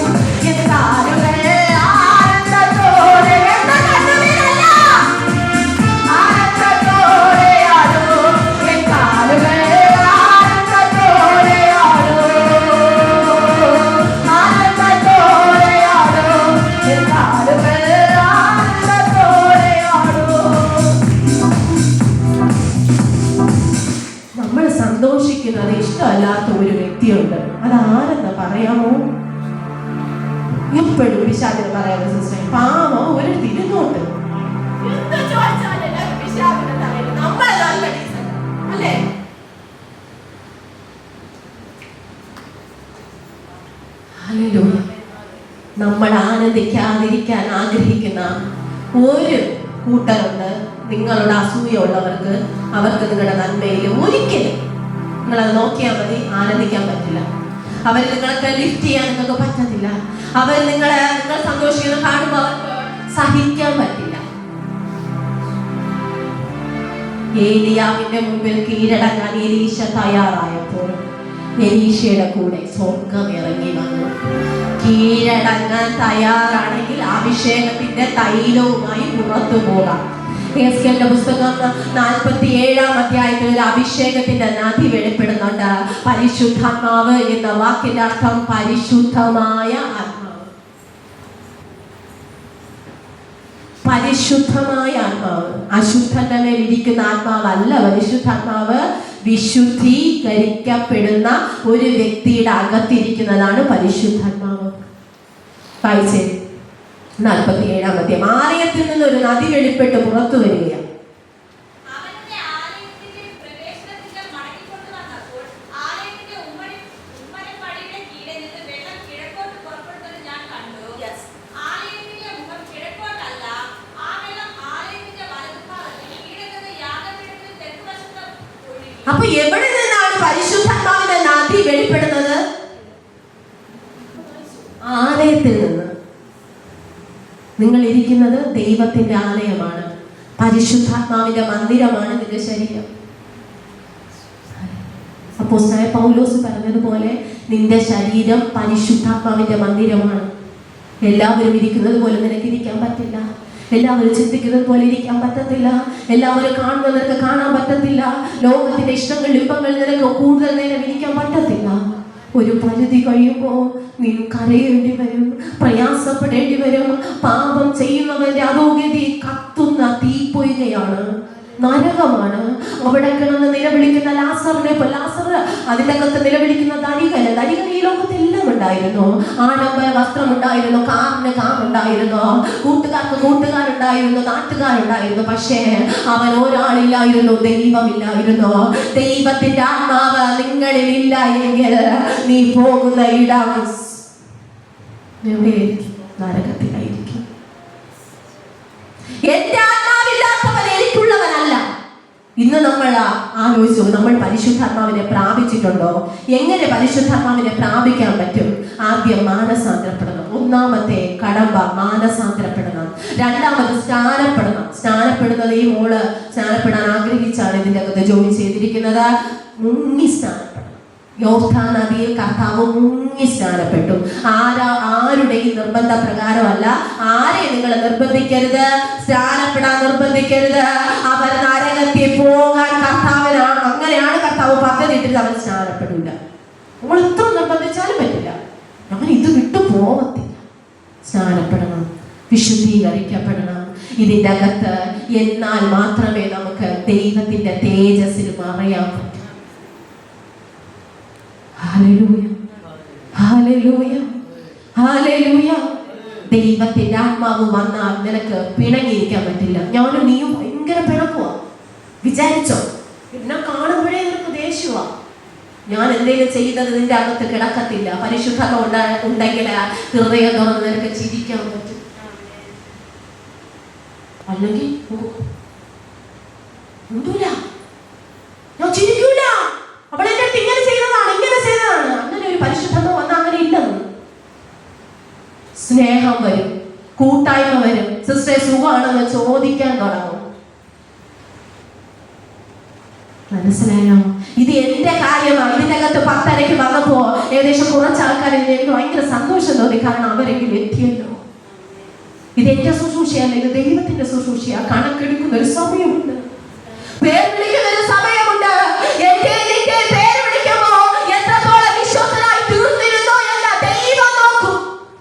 എൻ കാലുകൾ, ആനന്ദത്തോടെ സന്തോഷിക്കുന്നത് ഇഷ്ടമല്ലാത്ത ഒരു വ്യക്തിയുണ്ട്. അതാരെന്ന് പറയാമോ? എപ്പോഴും പിശാചിന് പറയാമോ സിസ്റ്റർ? പാവം ഒരു തിരുന്നോട്ട് അല്ലേ? നമ്മൾ ആനന്ദിക്കാതിരിക്കാൻ ആഗ്രഹിക്കുന്ന ഒരു കൂട്ടരുണ്ട്. നിങ്ങളുടെ അസൂയുള്ളവർക്ക്, അവർക്ക് നിങ്ങളുടെ നന്മയിൽ ഒരിക്കലും നിങ്ങളത് നോക്കിയാൽ മതി, ആനന്ദിക്കാൻ പറ്റില്ല. അവർ നിങ്ങൾക്ക് ലിഫ്റ്റ് ചെയ്യാൻ നിങ്ങൾക്ക് പറ്റത്തില്ല. അവർ നിങ്ങൾ സന്തോഷിക്കുന്നത് കാണുമ്പോൾ അവർക്ക് സഹിക്കാൻ പറ്റില്ല. ഏലിയാവിന്റെ മുമ്പിൽ കീഴടങ്ങാൻ എലീശ തയ്യാറായപ്പോൾ എലീശയുടെ കൂടെ സ്വർഗം ഇറങ്ങി വന്നു. കീഴടങ്ങാൻ തയ്യാറാണെങ്കിൽ അഭിഷേകത്തിന്റെ തൈലവുമായി പുറത്തു പോകാം. യെഹെസ്കേലിന്റെ പുസ്തകം 47-ാം അധ്യായത്തിൽ ഒരു അഭിഷേകത്തിന്റെ നദി വെളിപ്പെടുന്നുണ്ട്. പരിശുദ്ധാത്മാവ് എന്ന വാക്കിന്റെ അർത്ഥം പരിശുദ്ധമായ ആത്മാവ്. പരിശുദ്ധമായ ആത്മാവ്, അശുദ്ധന്റെ മേൽ ഇരിക്കുന്ന ആത്മാവല്ല പരിശുദ്ധാത്മാവ്. വിശുദ്ധീകരിക്കപ്പെടുന്ന ഒരു വ്യക്തിയുടെ അകത്തിരിക്കുന്നതാണ് പരിശുദ്ധാത്മാവ്. വായിച്ചേ 47-ാം അധ്യായം. ആലയത്തിൽ നിന്ന് ഒരു നദി വെളിപ്പെട്ട് പുറത്തു വരികയാണ്. അപ്പൊ എവിടെ നിന്നാണ് പരിശുദ്ധാത്മാവിന്റെ നദി വെളിപ്പെടുന്നത്? ആലയത്തിൽ നിന്ന്. നിങ്ങൾ ഇരിക്കുന്നത് ദൈവത്തിന്റെ ആലയമാണ്. പരിശുദ്ധാത്മാവിന്റെ മന്ദിരമാണ് നിന്റെ ശരീരം. അപ്പോസ്തലനായ പൗലോസ് പറഞ്ഞതുപോലെ നിന്റെ ശരീരം പരിശുദ്ധാത്മാവിന്റെ മന്ദിരമാണ്. എല്ലാവരും ഇരിക്കുന്നത് പോലെ നിനക്ക് ഇരിക്കാൻ പറ്റില്ല. എല്ലാവരും ചിന്തിക്കുന്നത് പോലെ ഇരിക്കാൻ പറ്റത്തില്ല. എല്ലാവരും കാണുന്നത് നിനക്ക് കാണാൻ പറ്റത്തില്ല. ലോകത്തിന്റെ ഇഷ്ടങ്ങൾ ഇമ്പങ്ങൾ നിനക്ക് കൂടുതൽ നേരം ഇരിക്കാൻ പറ്റത്തില്ല. ഒരു പരിധി കഴിയുമ്പോൾ നീ കരയേണ്ടി വരും, പ്രയാസപ്പെടേണ്ടി വരും. പാപം ചെയ്യുന്നവന്റെ അധോഗതി കത്തുന്ന തീപ്പൊയ്കയാണ്, നരകമാണ്. അവിടെ കിടന്ന് നിലവിളിക്കുന്ന ലാസറിനെ, ലാസർ അതിൻ്റെ അകത്ത് നിലവിളിക്കുന്ന ധനികന് ഈ ലോകത്തെല്ലാം ഉണ്ടായിരുന്നു. ആഡംബര വസ്ത്രം ഉണ്ടായിരുന്നു, കാറിന് കാറുണ്ടായിരുന്നു, കൂട്ടുകാർക്ക് കൂട്ടുകാരുണ്ടായിരുന്നു, നാട്ടുകാരുണ്ടായിരുന്നു. പക്ഷേ അവൻ ഒരാളില്ലായിരുന്നു, ദൈവമില്ലായിരുന്നു. ദൈവത്തിന്റെ ആത്മാവ് നിങ്ങളിൽ ഇല്ല എങ്കിൽ നീ പോകുന്ന ഇടം നരകത്തിലായിരിക്കും. എന്റെ ആത്മാവില്ലാത്തവൻ എനിക്കുള്ളവനല്ല. ഇന്ന് നമ്മൾ ആലോചിച്ചു, നമ്മൾ പരിശുദ്ധാത്മാവിനെ പ്രാപിച്ചിട്ടുണ്ടോ? എങ്ങനെ പരിശുദ്ധാത്മാവിനെ പ്രാപിക്കാൻ പറ്റും? ആദ്യം മാനസാന്തരപ്പെടണം. ഒന്നാമത്തെ കടമ്പ മാനസാന്തരപ്പെടണം. രണ്ടാമത് സ്നാനപ്പെടണം. സ്നാനപ്പെടുന്നത് ഈ മോള് സ്നാനപ്പെടാൻ ആഗ്രഹിച്ചാണ് ഇതിൻ്റെ അകത്ത് ജോലി ചെയ്തിരിക്കുന്നത്. മുങ്ങി സ്നാനപ്പെടണം. യോർദാൻ നദിയിൽ കർത്താവ് മുങ്ങി സ്നാനപ്പെട്ടു. ആരുടെയും നിർബന്ധ പ്രകാരമല്ല. ആരെയും നിങ്ങൾ നിർബന്ധിക്കരുത്, സ്നാനപ്പെടാൻ നിർബന്ധിക്കരുത്. അവർ നരകത്തിൽ പോകാൻ കർത്താവിനാണ്, അങ്ങനെയാണ് കർത്താവ് പദ്ധതി ഇട്ടിട്ട് അവൻ സ്നാനപ്പെടില്ല. നമ്മൾ എത്ര നിർബന്ധിച്ചാലും പറ്റില്ല. നമ്മൾ ഇത് വിട്ടു പോവത്തില്ല. സ്നാനപ്പെടണം, വിശുദ്ധീകരിക്കപ്പെടണം ഇതിൻ്റെ അകത്ത്. എന്നാൽ മാത്രമേ നമുക്ക് ദൈവത്തിന്റെ തേജസ്സിൽ മറയാൻ പറ്റൂ. Hallelujah, hallelujah, hallelujah. ദൈവത്തിന്റെ ആത്മാവ് വന്നാൽ നിനക്ക് പിണങ്ങിയിരിക്കാൻ പറ്റില്ല. ഞാനും നീയും ഭയങ്കര പിണക്കുവാ. വിചാരിച്ചോ, എന്നെ കാണുമ്പോഴേ നിനക്ക് ദേഷ്യവാ. ഞാൻ എന്തെങ്കിലും ചെയ്തത് നിന്റെ അകത്ത് കിടക്കത്തില്ല. പരിശുദ്ധത ഉണ്ടെങ്കിൽ ഹൃദയം തുറന്ന് നിനക്ക് ചിരിക്കാൻ പറ്റും. അല്ലെങ്കിൽ ഞാൻ ചിരിക്കൂല, അവളെ ഇങ്ങനെ ചെയ്തതാണ്, ഇങ്ങനെ ചെയ്തതാണ്. അങ്ങനെ ഒരു പരിശുദ്ധത വന്നാൽ അങ്ങനെ ഇല്ലെന്ന്. സ്നേഹം വരും, കൂട്ടായ്മ വരും. സിസ്റ്ററെ സുഖമാണെന്ന് ചോദിക്കാൻ തുടങ്ങും. മനസ്സിലായോ? ഇത് എന്റെ കാര്യമാണ്. ഇതിന്റെ അകത്ത് 10:30 വന്നപ്പോ ഏകദേശം കുറച്ച് ആൾക്കാർ എനിക്ക് ഭയങ്കര സന്തോഷം തോന്നി. കാരണം അവരെങ്കിലും എത്തിയല്ലോ. ഇത് എന്റെ ശുശ്രൂഷയല്ല, ഇത് ദൈവത്തിന്റെ ശുശ്രൂഷയാ. കണക്കെടുക്കുന്ന ഒരു സമയമുണ്ട്, പേര് വിളിക്കുന്ന ഒരു സമയമുണ്ട്. പേര് വിളിക്കുമ്പോ എത്രത്തോളം വിശ്വസ്തനായി തീർന്നിരുന്നോ എന്ന് ദൈവം നോക്കും.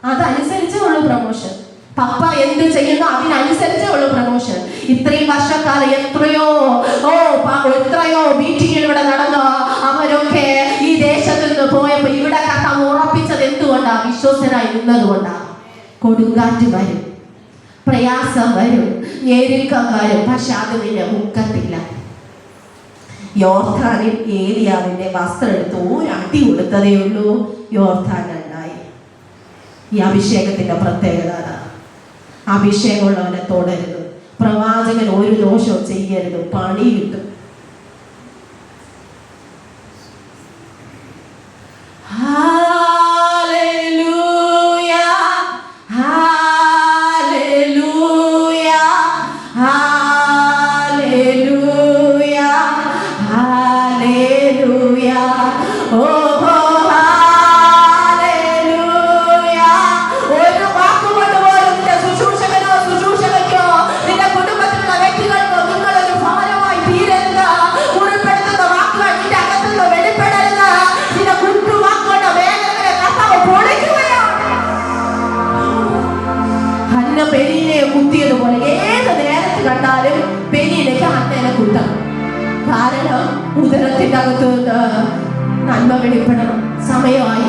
അതനുസരിച്ചേ ഉള്ളൂ പ്രമോഷൻ. പപ്പ എന്ത് ചെയ്യുന്നു അതിനനുസരിച്ചേ ഉള്ളൂ പ്രമോഷൻ. ഇത്രയും വർഷക്കാലം എത്രയോ മീറ്റിംഗുകൾ ഇവിടെ നടന്നോ. അവരൊക്കെ ഈ ദേശത്ത് നിന്ന് പോയപ്പോ ഇവിടെ കർത്താവ് ഉറപ്പിച്ചത് എന്തുകൊണ്ടാ? വിശ്വസ്തനായി നിന്നത് കൊണ്ടാ. കൊടുങ്കാറ്റ് വരും, പ്രയാസം വരും, ഞെരുക്കം വരും, പക്ഷെ അത് നിന്നെ മുക്കത്തില്ല. യോർദാനിൽ ഏലിയാവിന്റെ വസ്ത്രം എടുത്ത് ഒരടി കൊടുത്തതേ ഉള്ളൂ, യോർദാൻ ഉണ്ടായി. ഈ അഭിഷേകത്തിന്റെ പ്രത്യേകത അതാണ്. അഭിഷേകമുള്ളവനെ തൊടരുത്. പ്രവാചകൻ ഒരു ദോഷവും ചെയ്യരുത്, പണി കിട്ടും. കുത്തിയതുപോലെ ഏത് നേരത്ത് കണ്ടാലും പെനിയിലേക്ക് അന്നേനെ കുത്തണം. കാരണം ഉദരത്തിന്റെ അകത്ത് നന്മ വെളിപ്പെടണം. സമയമായി,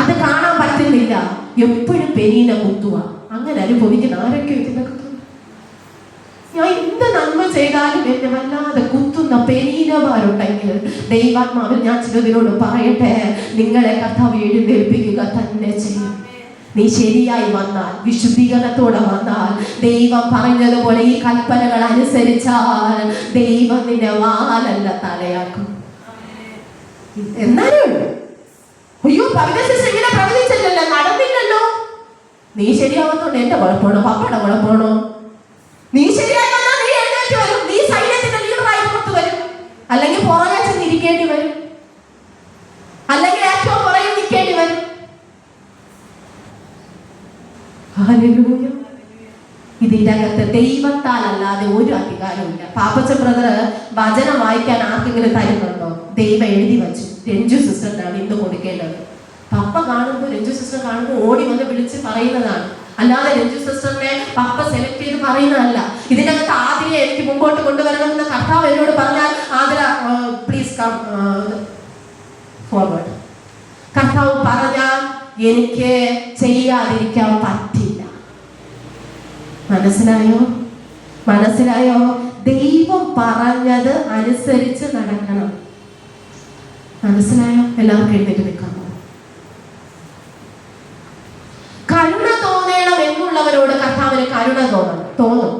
അത് കാണാൻ പറ്റുന്നില്ല. എപ്പോഴും പെനീനെ കുത്തുക. അങ്ങനെ അനുഭവിക്കുന്ന ആരൊക്കെ ഇതിനകത്ത്. ഞാൻ എന്ത് നന്മ ചെയ്താലും എന്നെ വല്ലാതെ കുത്തുന്ന പെനീനമാരുണ്ടെങ്കിൽ ദൈവാത്മാവിൽ ഞാൻ ചിലതിനോട് പറയട്ടെ, നിങ്ങളെ കർത്താവ് എഴുന്നേൽപ്പിക്കുക തന്നെ ചെയ്യും. നീ ശരിയായി വന്നാൽ, വിശുദ്ധീകരണത്തോടെ വന്നാൽ, ദൈവം പറഞ്ഞതുപോലെ ഈ കൽപ്പനകൾ അനുസരിച്ചാൽ ദൈവം നിന്നെ വാലല്ല തലയാക്കും. എന്നാലും അയ്യോ ഇങ്ങനെ പ്രവചിച്ചില്ലല്ലോ, നടന്നില്ലല്ലോ. നീ ശരിയാവുന്നോണ്ട് എന്റെ കുഴപ്പമാണോ പപ്പയുടെ കുഴപ്പമാണോ? നീ ശരിയായി വന്നാൽ നീ എഴുന്നേറ്റ് വരും. നീ സൈന്യത്തിന്റെ ലീഡറായി പുറത്ത് വരും. അല്ലെങ്കിൽ പുറകെ ചെന്നിരിക്കേണ്ടി വരും, അല്ലെങ്കിൽ ഏറ്റവും പുറകെ നിൽക്കേണ്ടി വരും. ഹല്ലേലൂയ. ഇതിന്റെ അകത്ത് ദൈവത്താൽ അല്ലാതെ ഒരു അധികാരമില്ല. പാപ്പച്ചൻ ബ്രദർ വചനം വായിക്കാൻ ആർക്കെങ്കിലും തരുന്നുണ്ടോ? ദൈവം എഴുതി വച്ചു. രഞ്ജു സിസ്റ്ററിനാണ് ഇന്ന് കൊടുക്കേണ്ടത്. പപ്പ കാണുമ്പോൾ, രഞ്ജു സിസ്റ്റർ കാണുമ്പോൾ ഓടി വന്ന് വിളിച്ച് പറയുന്നതാണ്. അല്ലാതെ രഞ്ജു സിസ്റ്ററിനെ പപ്പ സെലക്ട് ചെയ്ത് പറയുന്നതല്ല. ഇതിന്റെ അകത്ത് ആതിരെ എനിക്ക് മുമ്പോട്ട് കൊണ്ടുവരണമെന്ന് കർത്താവ് എന്നോട് പറഞ്ഞാൽ, ആതിര പ്ലീസ് കം ഫോർവേഡ്. കർത്താവ് പറഞ്ഞാൽ എനിക്ക് ചെയ്യാതിരിക്കാൻ പറ്റില്ല. മനസ്സിലായോ? മനസ്സിലായോ? ദൈവം പറഞ്ഞത് അനുസരിച്ച് നടക്കണം. മനസ്സിലായോ? എല്ലാവർക്കും എഴുന്നേറ്റ് നിൽക്കാമോ? കരുണ തോന്നണം എന്നുള്ളവരോട് കർത്താവിന് കരുണ തോന്നും.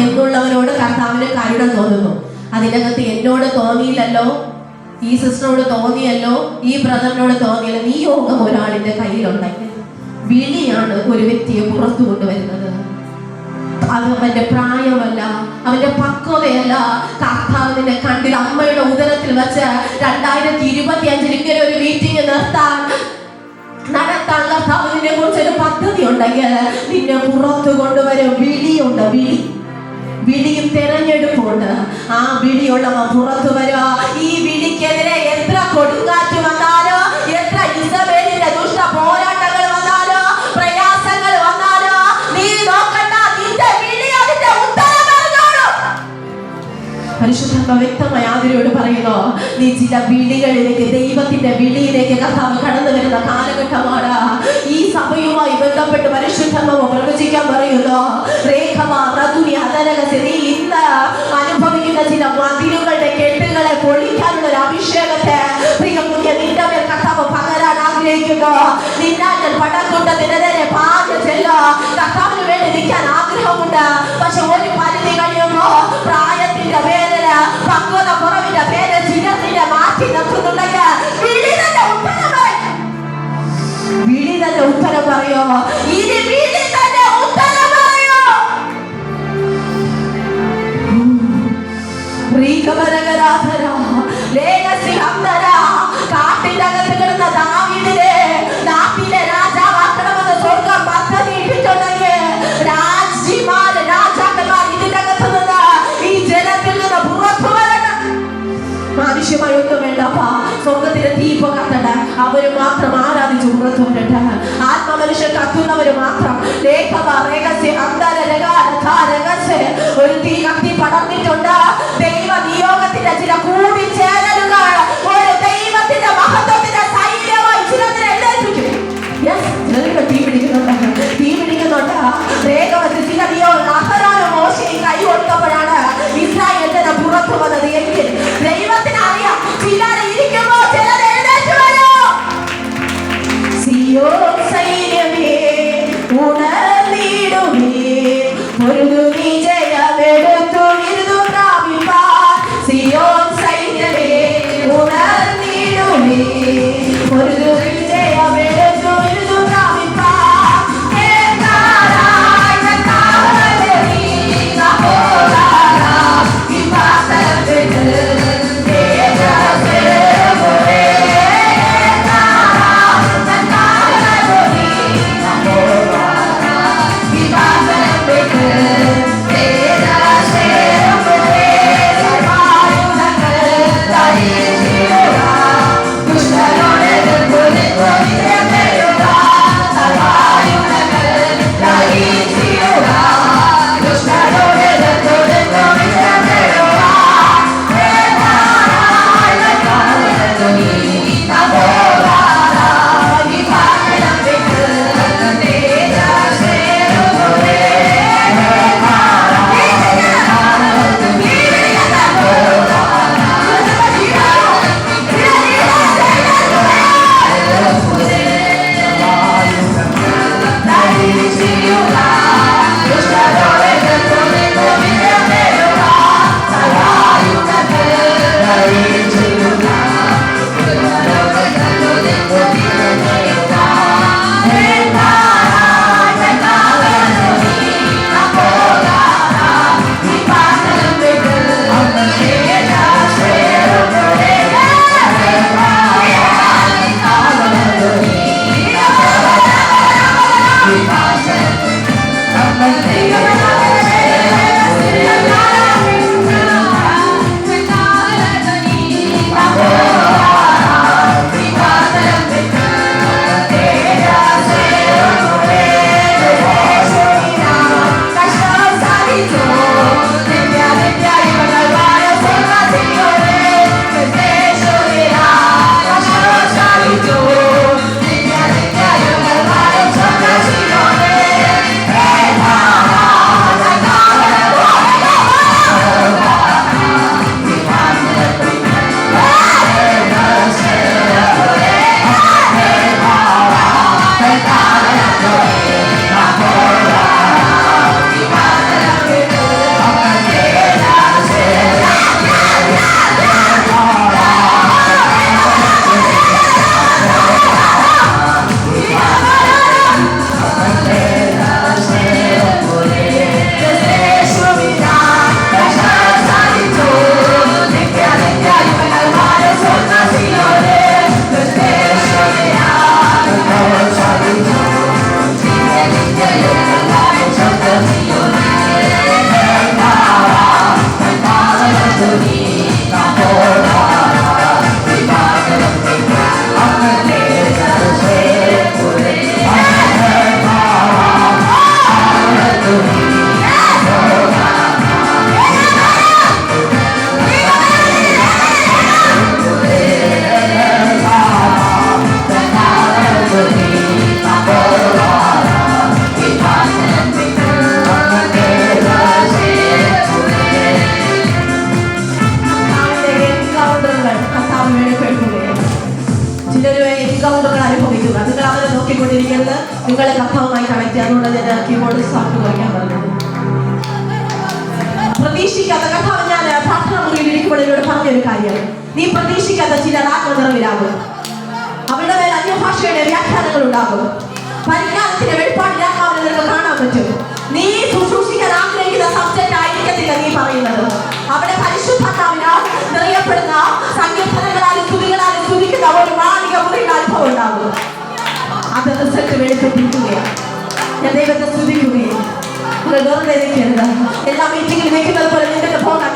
എന്നുള്ളവനോട് കർത്താവിന് കരുണ തോന്നുന്നു. അതിനകത്ത് എന്നോട് തോന്നിയില്ലല്ലോ, ഈ സിസ്റ്ററോട് തോന്നിയല്ലോ, ഈ ബ്രദറിനോട് തോന്നിയല്ലോ. നിയോഗം ഒരാളിന്റെ കയ്യിലുണ്ടെങ്കിൽ വിളിയാണ് ഒരു വ്യക്തിയെ പുറത്തു കൊണ്ടുവരുന്നത്. അത് അവന്റെ പ്രായമല്ല, അവന്റെ പക്വതയല്ല. കർത്താവിനെ കണ്ടിൽ അമ്മയുടെ ഉദരത്തിൽ വെച്ച് 2025 ഇങ്ങനെ ഒരു മീറ്റിംഗ് നടത്താൻ കർത്താവിനെ കുറിച്ചൊരു പദ്ധതി ഉണ്ടെങ്കിൽ നിന്നെ പുറത്തു കൊണ്ടുവരും. വിളിയുണ്ട്, വിളിയും തെരഞ്ഞെടുപ്പുണ്ട്. ആ വിളിയുള്ളവ പുറത്തു വരിക. ഈ വിളിക്കെതിരെ എത്ര കൊടുങ്കാറ്റ് വന്നാലോ, എത്ര ഇസബേലിന്റെ ദുഷ്ട പോരാട്ടങ്ങൾ വന്നാലോ, പ്രയാസങ്ങൾ വന്നാലോ, നീ നോക്കണ്ട, നിന്റെ വിളി അതിന്റെ ഉത്തരം പറഞ്ഞോളൂ. പരിശുദ്ധ വ്യക്തമായ ആതിരയോട് പറയുന്നു, നീ ചില വിളികളിലേക്ക്, ദൈവത്തിന്റെ വിളിയിലേക്ക് കർത്താവ് കടന്നു വരുന്ന കാലഘട്ടമാണ്. ഈ സഭയുമായി ബന്ധപ്പെട്ട് പരിശുദ്ധമോ പ്രവചിക്കാൻ പറയുന്നു. ഇന്ന് അനുഭവിക്കുന്ന ചില മതിലുകളുടെ കെട്ടുകളെ പൊളിക്കാനുള്ള ഒരു അഭിഷേകത്തെ പ്രിയമുഖ്യ നിന്റെ മേൽ കർത്താവ് പകരാൻ ആഗ്രഹിക്കുന്നു. നിന്നെ പടക്കൂട്ടത്തിനെതിരെ പാഞ്ഞു ചെല്ലോ. കർത്താവിന് വേണ്ടി നിൽക്കാൻ ആഗ്രഹമുണ്ട്. പക്ഷെ ഒരു പരിധി കഴിയുമ്പോ പ്രായത്തിന്റെ പേരില്, പക്വത കുറവിന്റെ പേര് ചിലത്തിനെ മാറ്റി നിർത്തുന്നുണ്ടെങ്കിൽ വിളി തന്നെ ഉത്തരം പറയോ. ഇനി വിളി തന്നെ ഉത്തരം പറയോ. കാട്ടിന്റെ അകത്ത് കിടന്ന ദാവീദിനെ നാട്ടിലെ രാജാവാക്കണമെന്ന് സ്വർഗ്ഗം പദ്ധതി ഇട്ടിട്ടുണ്ടെങ്കിൽ രാജാക്കന്മാർ ഇതിന്റെ അകത്ത് നിന്ന്, ഈ ജനത്തിൽ നിന്ന് പുറത്തു വരണം. മനുഷ്യമായി ഒന്നും വേണ്ടപ്പാ, സ്വർഗത്തിന്റെ തീ പകർത്തണ്ട. അവര് മാത്രം ആരാധിച്ചു പുറത്തു വരട്ടെ. ആത്മമനുഷ്യൻ കത്തുന്നവര് മാത്രം. ഒരു തീ കത്തി പടർന്നിട്ടുണ്ട്. ദൈവ നിയോഗത്തിന്റെ ചില കൂടിച്ചേരലുകൾ ഒരു ദൈവത്തിന്റെ മഹത്വത്തിന്റെ സൈന്യമായി ചിലതിനെ എഴുന്നേൽപ്പിക്കും. തീ പിടിക്കുന്നുണ്ട്. മോശയും കൈ കൊടുത്തപ്പോഴാണ് ഇസ്രായേലിനെ പുറത്തു വന്നത്. എങ്കിൽ ദൈവത്തിന് അറിയാം, ചിലർ ഇരിക്കുമ്പോ ചിലർ എഴുന്നേറ്റ് വരും. സിയോൻ സൈന്യമേ ഉണർന്നിടുക, ചെയ്തുകൊണ്ടിരിക്കുന്നത്. നിങ്ങളെ കർത്താവുമായി കണക്ട് ചെയ്യുക. അതുകൊണ്ട് ഞാൻ കീബോർഡ് സൗണ്ട് കുറയ്ക്കാൻ പറഞ്ഞത്. പ്രതീക്ഷിക്കാത്ത കർത്താവ്, ഞാൻ പ്രാർത്ഥന മുറിയിൽ ഇരിക്കുമ്പോൾ എന്നോട് പറഞ്ഞൊരു കാര്യം, നീ പ്രതീക്ഷിക്കാത്ത ചില ആത്മനിറവിലാകും. അവരുടെ മേൽ അന്യഭാഷയുടെ വ്യാഖ്യാനങ്ങൾ ഉണ്ടാകും. പരിജ്ഞാനത്തിന്റെ വെളിപ്പാടിലാക്കാവുന്ന നിനക്ക് കാണാൻ പറ്റും. നീ ശുശ്രൂഷിക്കാൻ ആഗ്രഹിക്കുന്ന സബ്ജക്റ്റ് ആയിരിക്കത്തില്ല നീ പറയുന്നത്. അവിടെ പരിശുദ്ധാത്മാവിനാൽ നിറയപ്പെടുന്ന സങ്കീർത്തനങ്ങളാലും സ്തുതികളാലും സ്തുതിക്കുന്ന ഒരു മാളിക മുറിയുടെ അനുഭവം ഉണ്ടാകും. അത് റിസൾട്ട് വെളിപ്പെട്ടിരിക്കുകയാണ്. ഞാൻ ദൈവത്തെ സ്തുതിക്കുകയും വെറുതെ നിൽക്കരുത്. എല്ലാ മീറ്റിംഗിൽ നിൽക്കുന്നത് പോലെ നിന്റെ പോകാൻ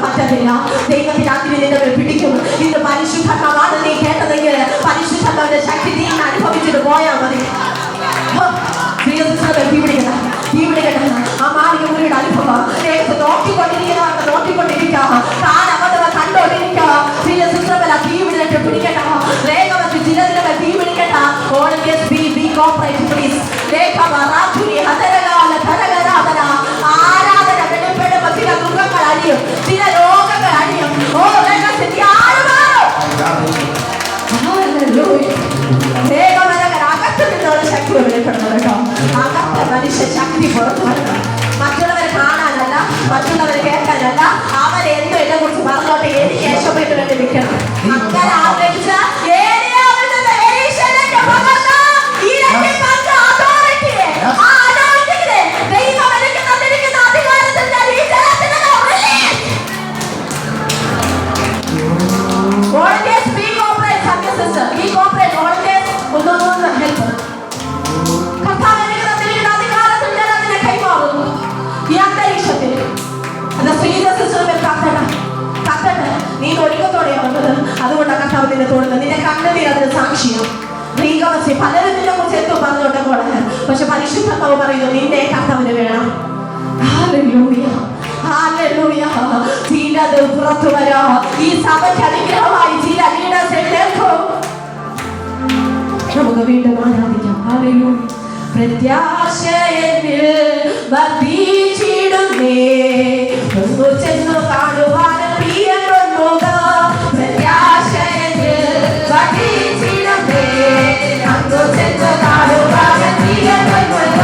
പറ്റത്തില്ല. ദൈവത്തിന്റെ അഗ്നി നിന്റെ പിടിക്കും. ഇന്ന് പരിശുദ്ധാത്മാവാണ് നീ കേട്ടതെങ്കിൽ പരിശുദ്ധാത്മാവിന്റെ ശക്തി നീ അനുഭവിച്ചിട്ട് പോയാൽ മതി. ആ മാളിക മുറിയുടെ അനുഭവം നോക്കിക്കൊണ്ടിരിക്കാം. കണ്ടോണ്ടിരിക്കാം. തീ പിടിച്ചിട്ട് പിടിക്കട്ട. വേഗമറ്റ് ചിലതിലൊക്കെ തീ പിടിക്കട്ട. ആരാധന വെളിപ്പെടുമ്പോ ചില ദുഃഖങ്ങൾ അഴിയും, ചില രോഗങ്ങൾ അഴിയും. അകത്ത് നിന്നുള്ള ശക്തി വെളിപ്പെടുന്നത് കേട്ടോ. അകത്ത് മനുഷ്യ ശക്തി പുറത്തു വരണം. മറ്റുള്ളവരെ കാണാനല്ല, മറ്റുള്ളവരെ കേൾക്കാനല്ല. അവരെ എന്തോ എന്നെ കുറിച്ച് പറഞ്ഞോട്ടെ, എനിക്ക് യേശോയ്ക്ക് വേണ്ടി നിൽക്കണം. അങ്ങനെ ആഗ്രഹിച്ച നീ ഒരുക്കത്തോടെയാണ് വന്നത്. അതുകൊണ്ടാണ് കർത്താവ് നിന്നെ തോന്നുന്നത്. നിന്റെ കണ്ണുനീർ അതിന് സാക്ഷിയാണ്. പലരും നിന്നെ കുറിച്ച് എന്തോ പറഞ്ഞോട്ടെ പോലെ, പക്ഷെ പരിശുദ്ധാത്മാവ് പറയുന്നു നിന്നെ കർത്താവിന് വേണം. ചിലത് പുറത്തു വരാ. ഈ സഭയ്ക്ക് അനുഗ്രഹമായി ചില ലീഡേഴ്സ് എഴുന്നേൽക്കും. നമുക്ക് വീണ്ടും ആരാധിക്കാം. പ്രത്യാശയിൽ വർദ്ധിച്ചിടുന്നേ ചെന്നു കാണുവാൻ പ്രിയപ്പെടുക. പ്രത്യാശയിൽ വർദ്ധിച്ചിടുന്നേ ചെന്നു കാണുവാൻ പ്രിയപ്പെടുക.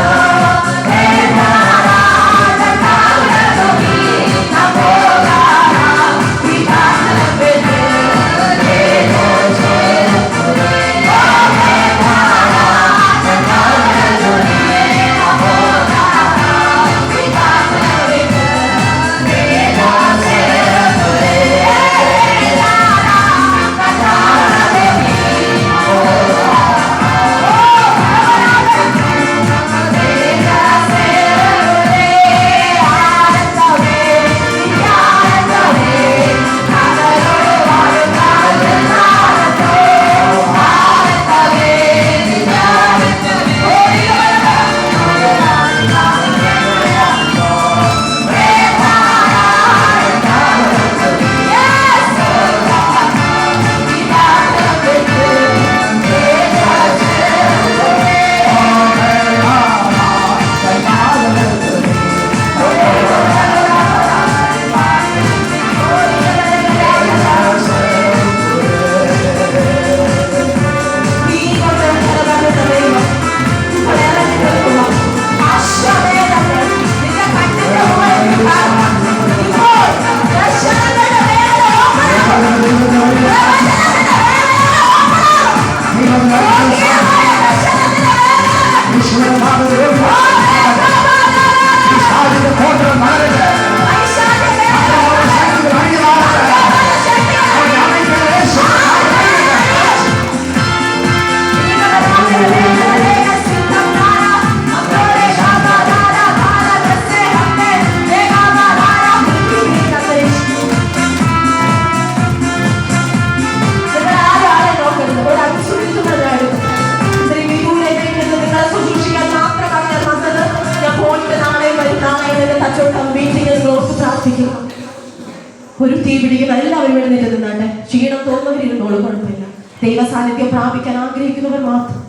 ഒരു തീ പിടിക്കുന്ന എല്ലാവരും എഴുന്നേറ്റ് നിന്നാട്ടെ. ക്ഷീണം തോന്നുന്നവരിരുന്നോളൂ, കുഴപ്പമില്ല. ദൈവ സാന്നിധ്യം പ്രാപിക്കാൻ ആഗ്രഹിക്കുന്നവർ മാത്രം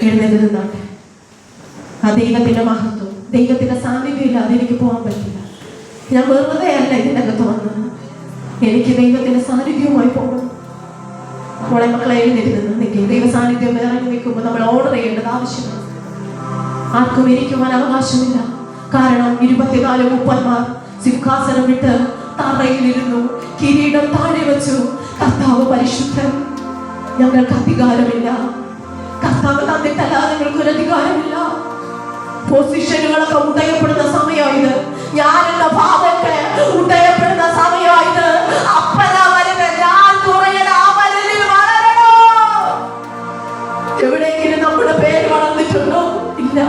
എഴുന്നേറ്റ് നിന്നാട്ടെ. ആ ദൈവത്തിന്റെ മഹത്വം, ദൈവത്തിന്റെ സാന്നിധ്യം ഇല്ലാതെ എനിക്ക് പോകാൻ പറ്റില്ല. ഞാൻ വെറുതെ അല്ല ഇതിനകത്ത് വന്നത്. എനിക്ക് ദൈവത്തിന്റെ സാന്നിധ്യവുമായി പോകണം. മോളെ മക്കളെ എഴുന്നേറ്റ് നിൽക്കും. ദൈവ സാന്നിധ്യം ഇറങ്ങി നിൽക്കുമ്പോൾ നമ്മൾ ഓർഡർ ചെയ്യേണ്ടത് ആവശ്യമാണ്. ആർക്കും ഇരിക്കുവാൻ അവകാശമില്ല. കാരണം 24 മൂപ്പന്മാർ സിംഹാസനം വിട്ട് തറയിലിരുന്നു, കിരീടം താഴെ വെച്ചു. കർത്താവ് പരിശുദ്ധൻ, ഞങ്ങൾക്ക് അധികാരമില്ല. കർത്താവ് തന്നിട്ടല്ലാതെ ഞങ്ങൾക്കൊരു അധികാരമില്ല. പൊസിഷനുകളൊക്കെ ഉദയപ്പെടുന്ന സമയമായത്. ഞാനെന്ന ഭാവമൊക്കെ ഉദയപ്പെടുന്ന സമയമായത്. അപ്പനാ വരുന്നത്, ഞാൻ കുറയണം, അവനിൽ വളരണോ. എവിടെയെങ്കിലും നമ്മുടെ പേര് വളർന്നിട്ടുണ്ടോ? ഇല്ല.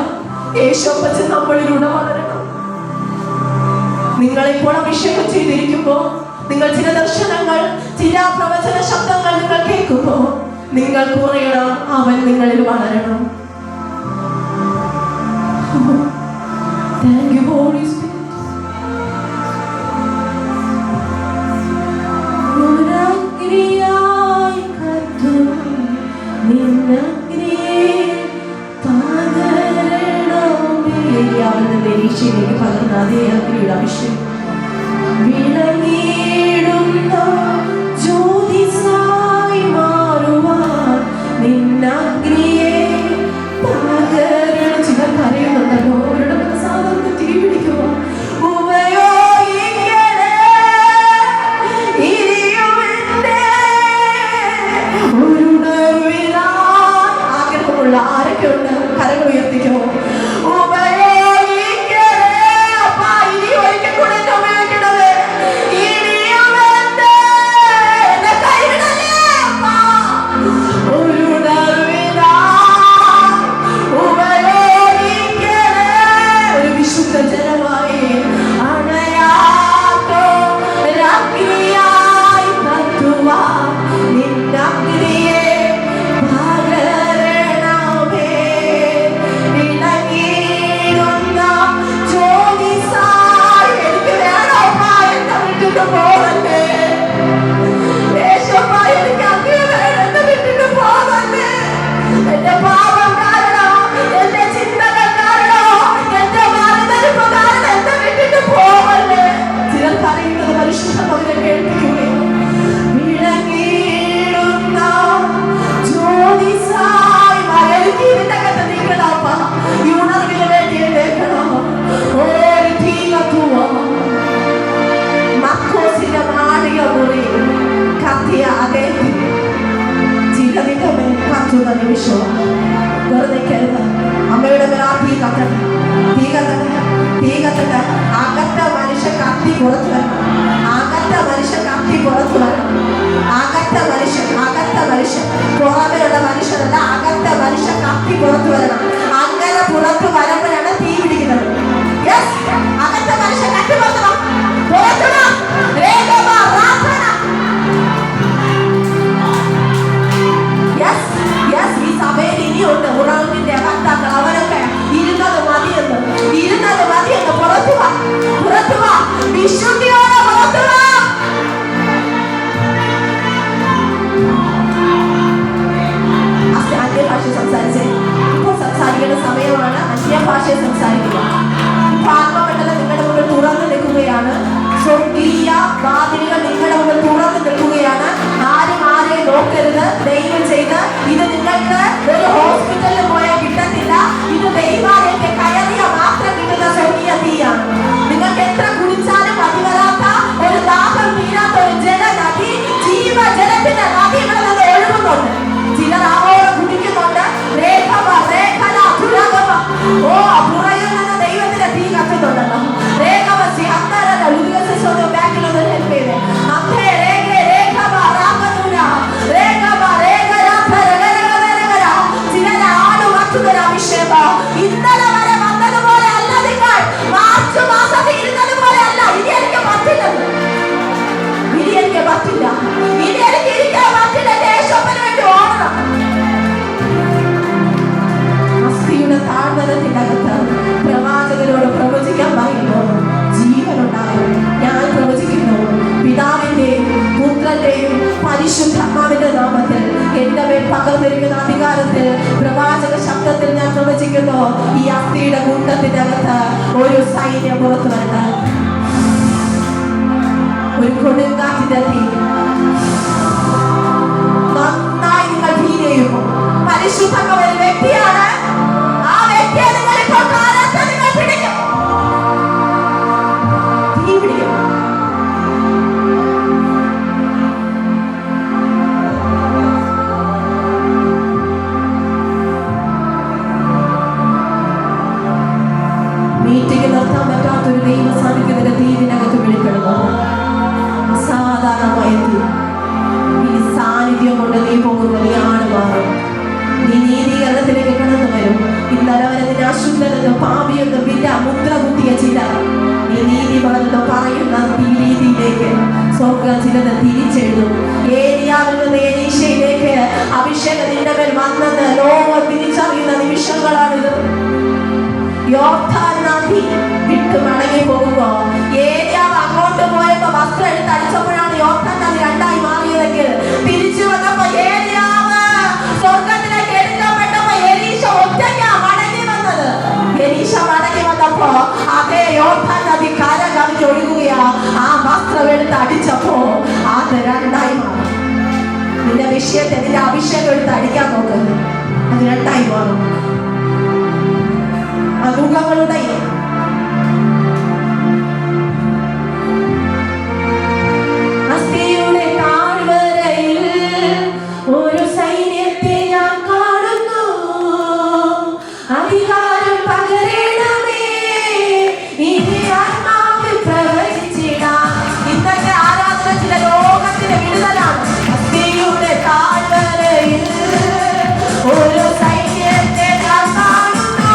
യേശുവപ്പൻ നമ്മളിലൂടെ വളരണം. നിങ്ങളിപ്പോൾ അഭിഷേകം ചെയ്തിരിക്കുമ്പോ, നിങ്ങൾ ചില ദർശനങ്ങൾ, ചില പ്രവചന ശബ്ദങ്ങൾ നിങ്ങൾ കേൾക്കുമ്പോ, നിങ്ങൾ കുറയണം, അവൻ നിങ്ങളിൽ വളരണം. Thank you, Holy Spirit. ിലേക്ക് പകർന്ന അതേ അഗ്നിയുടെ അഭിഷേകം വിളങ്ങിയിടുന്ന ജ്യോതിസായി മാറുവാൻ നിന്നഗ്നിയെ പകരണം. ചിലർ കരയുന്നുണ്ടല്ലോ, അവരുടെ മനസ്സാദർക്ക് തീ പിടിക്കുക. ആഗ്രഹമുള്ള ആരൊക്കെ ഉണ്ട്? കരങ്ങൾ ഉയർത്തിക്കുമോ? അമ്മയുടെ മേൽ ആ തീ കത്തട്ടെ, തീ കത്തട്ടെ, തീ കത്തട്ടെ. അകത്ത മനുഷ്യ കത്തി പുറത്തു വരണം. അകത്ത മനുഷ്യ കത്തി പുറത്തു വരണം. അകത്ത മനുഷ്യൻ പുറമെയുള്ള മനുഷ്യനല്ല, അകത്ത മനുഷ്യ കത്തി പുറത്തു വരണം. അങ്ങനെ പുറത്തു വരുമ്പോഴാണ് തീ പിടിക്കുന്നത്. അകത്ത മനുഷ്യ കത്തി പുറത്തു വാ, പുറത്തു വാ. ഈ സഭയിൽ ഇനിയുണ്ട് ഉറവിന്റെ ഭക്താക്കൾ. അവരൊക്കെ ഇരുന്നത് മതിയെന്ന് പുറത്തു വാ, പുറത്തു വാ, വിശുദ്ധിയോടെ പുറത്തു വാ. അന്യഭാഷ സംസാരിച്ചേ. ഇപ്പോൾ സംസാരിക്കേണ്ട സമയമാണ്. അന്യഭാഷയെ സംസാരിക്കുക. ആത്മമണ്ഡലം നിങ്ങളുടെ മുമ്പിൽ തുറന്നു നിൽക്കുകയാണ്. സ്വർഗീയ വാതിലുകൾ നിങ്ങളുടെ മുമ്പിൽ തുറന്നു നിൽക്കുകയാണ്. ആരും ആരെയും നോക്കരുത്. ദൈവം ചെയ്ത് ഇത് നിങ്ങൾക്ക് ഒരു ഹോസ്പിറ്റലിൽ പോയാൽ കിട്ടത്തില്ല. ഇത് ദൈവാലയത്തെ കയറിയ മാത്രം കിട്ടുന്ന സ്വർഗീയ തീയാണ്. നിങ്ങൾക്ക് എത്ര കുടിച്ചാലും മതി വരാത്ത ഒരു ദാഹം തീരാത്ത ഒരു ജലനദി, ജീവജലത്തിന്റെ നദികളിൽ നിന്ന് ഒഴുകുന്നുണ്ട്. ചിലർ ആവോളം കുടിക്കുന്നുണ്ട്. പുറയിൽ നിന്ന് ദൈവത്തിന്റെ തീ കത്തുന്നുണ്ടല്ലോ. ബാക്കിലൊന്ന് ഹെൽപ്പ് ചെയ്തേ. അഭിഷേകം ഇന്നലെ വരെ വന്നതുപോലെ അല്ല. നിങ്ങൾ മാർച്ച് മാസത്തിൽ ഇരുന്നതുപോലെ അല്ല. ഇനി എനിക്ക് പറ്റില്ല, ഇനി എനിക്ക് പറ്റില്ല, ഇനി എനിക്ക് ഇരിക്കാൻ പറ്റില്ല. യേശുവിന് വേണ്ടി ഓടണം. അസ്ഥിയുടെ താഴ്വരത്തിന്റെ അകത്ത് പ്രവാചകരോട് പ്രവചിക്കാൻ പറയുമ്പോൾ ജീവനുണ്ടാകും. ഞാൻ പ്രവചിക്കുന്നു, പിതാവിന്റെയും പുത്രന്റെയും പരിശുദ്ധാത്മാവിന്റെ നാമത്തിൽ എന്റെ മേൽ പകർന്നിരിക്കുന്ന അധികാരത്തിൽ പ്രവാചക ശബ്ദത്തിൽ ഞാൻ പ്രവചിക്കുന്നു. ഈ അസ്ഥിയുടെ കൂട്ടത്തിന്റെ അകത്ത് ഒരു സൈന്യം പുറത്തു വരട്ടെ. ഒരു കൊടുങ്കാറ്റിന്റെ തീ പരിശുദ്ധമായ ഒരു വ്യക്തിയാണ്. ആ വ്യക്തിയെ നിങ്ങൾ ഇപ്പോൾ കാലത്ത് നിങ്ങൾ പിടിക്കും. തീ പിടിക്കും. മീറ്റിംഗ് നിർത്താൻ പറ്റാത്തൊരു ദൈവ സാന്നിധ്യത്തിന്റെ തീരിനകത്ത് വിളിപ്പെടുന്നു. അസാധാരണമായ തീ. ഈ സാന്നിധ്യം കൊണ്ട് നീ പോകുന്ന നീ ആണ് മാറും. നീ നീതീകരണത്തിലേക്ക് കടന്നു വരും. ഇന്നലെ വരെ നിന്നെ അശുദ്ധനെന്ന് പാപിയെന്ന് മുദ്ര കുത്തിയ ചിലർ നീ നീതിമാനെന്ന് പറയുന്ന ഈ രീതിയിലേക്ക് സ്വർഗ്ഗം ചിലത് തിരിച്ചെഴുതും. ഏലിയാവിൽ നിന്ന് എലീശയിലേക്ക് അഭിഷേകം നിന്റെ മേൽ വന്നത് ലോകം തിരിച്ചറിയുന്ന നിമിഷങ്ങളാണിത്. യോർദാൻ നദി വിട്ടു മടങ്ങി പോകുമ്പോ ഏലിയാവ് അങ്ങോട്ട് പോയപ്പോ വസ്ത്രം എടുത്ത് അടിച്ചപ്പോഴാണ് യോർദാൻ നദി രണ്ടായി മാറിയതെങ്കിൽ തിരിച്ചു വന്നപ്പോ ഏലിയാവ് സ്വർഗത്തിലേക്ക് എടുക്കപ്പെട്ടപ്പോ എലീശ ഒറ്റയ്ക്കാ മടങ്ങി വന്നത്. എലീശ മടങ്ങി വന്നപ്പോ അതേ യോർദാൻ നദി കര കവിഞ്ഞൊഴുകുകയാ. ആ വസ്ത്രം എടുത്ത് അടിച്ചപ്പോ അത് രണ്ടായി മാറും. നിന്റെ വിഷയത്തെ നിന്റെ അഭിഷേകം എടുത്ത് അടിക്കാൻ നോക്കുന്നത് അത് രണ്ടായി മാറും. അതുങ്ങളുടെ അസ്ഥിയുടെ താഴ്വരയിൽ ഒരു സൈന്യത്തെ ഞാൻ കാണുന്നു. അധികാരം പകരണമേ, ഇനി ആത്മാവിൽ പ്രവചിച്ചിടാം. ഇന്നത്തെ ആരാധന ചില ലോകത്തിന്റെ വിടുതലാണ്. അസ്ഥിയുടെ താഴ്വരയിൽ ഒരു സൈന്യത്തെ ഞാൻ കാണുന്നു.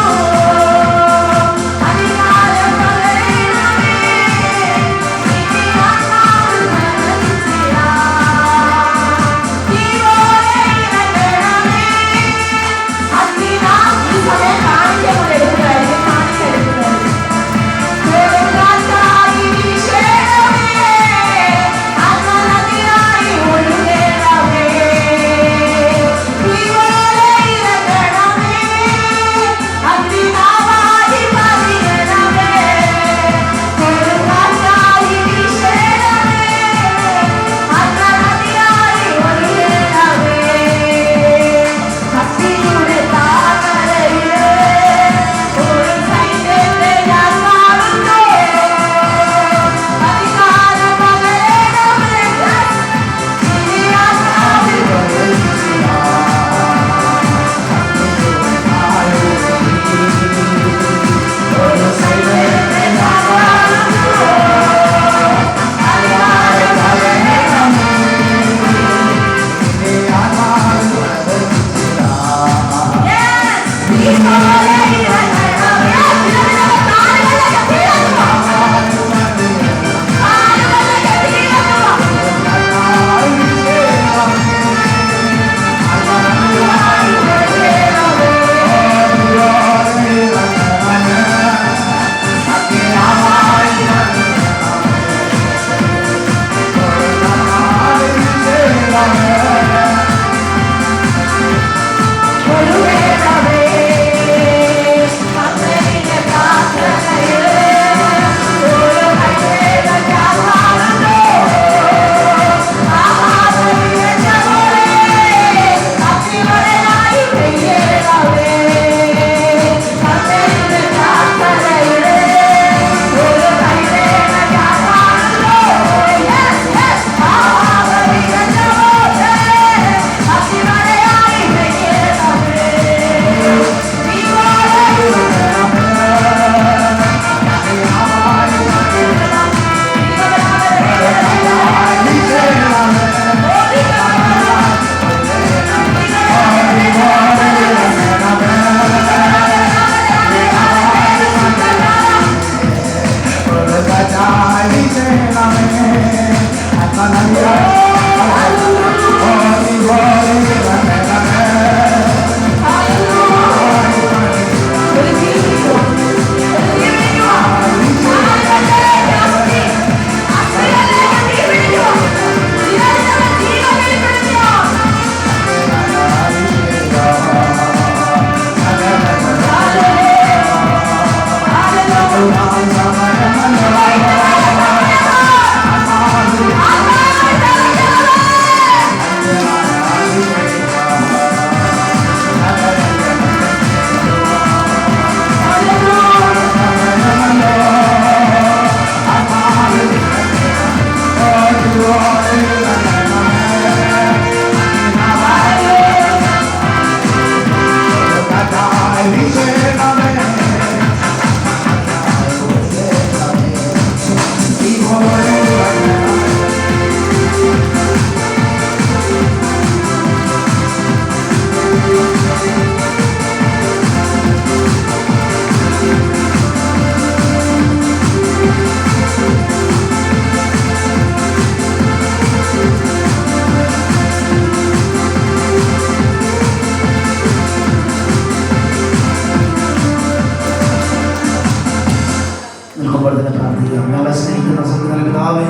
സ്തുതിക്കുന്നു. ഞങ്ങളെ സ്നേഹിക്കുന്ന സ്വർഗ്ഗസ്ഥനായ പിതാവേ,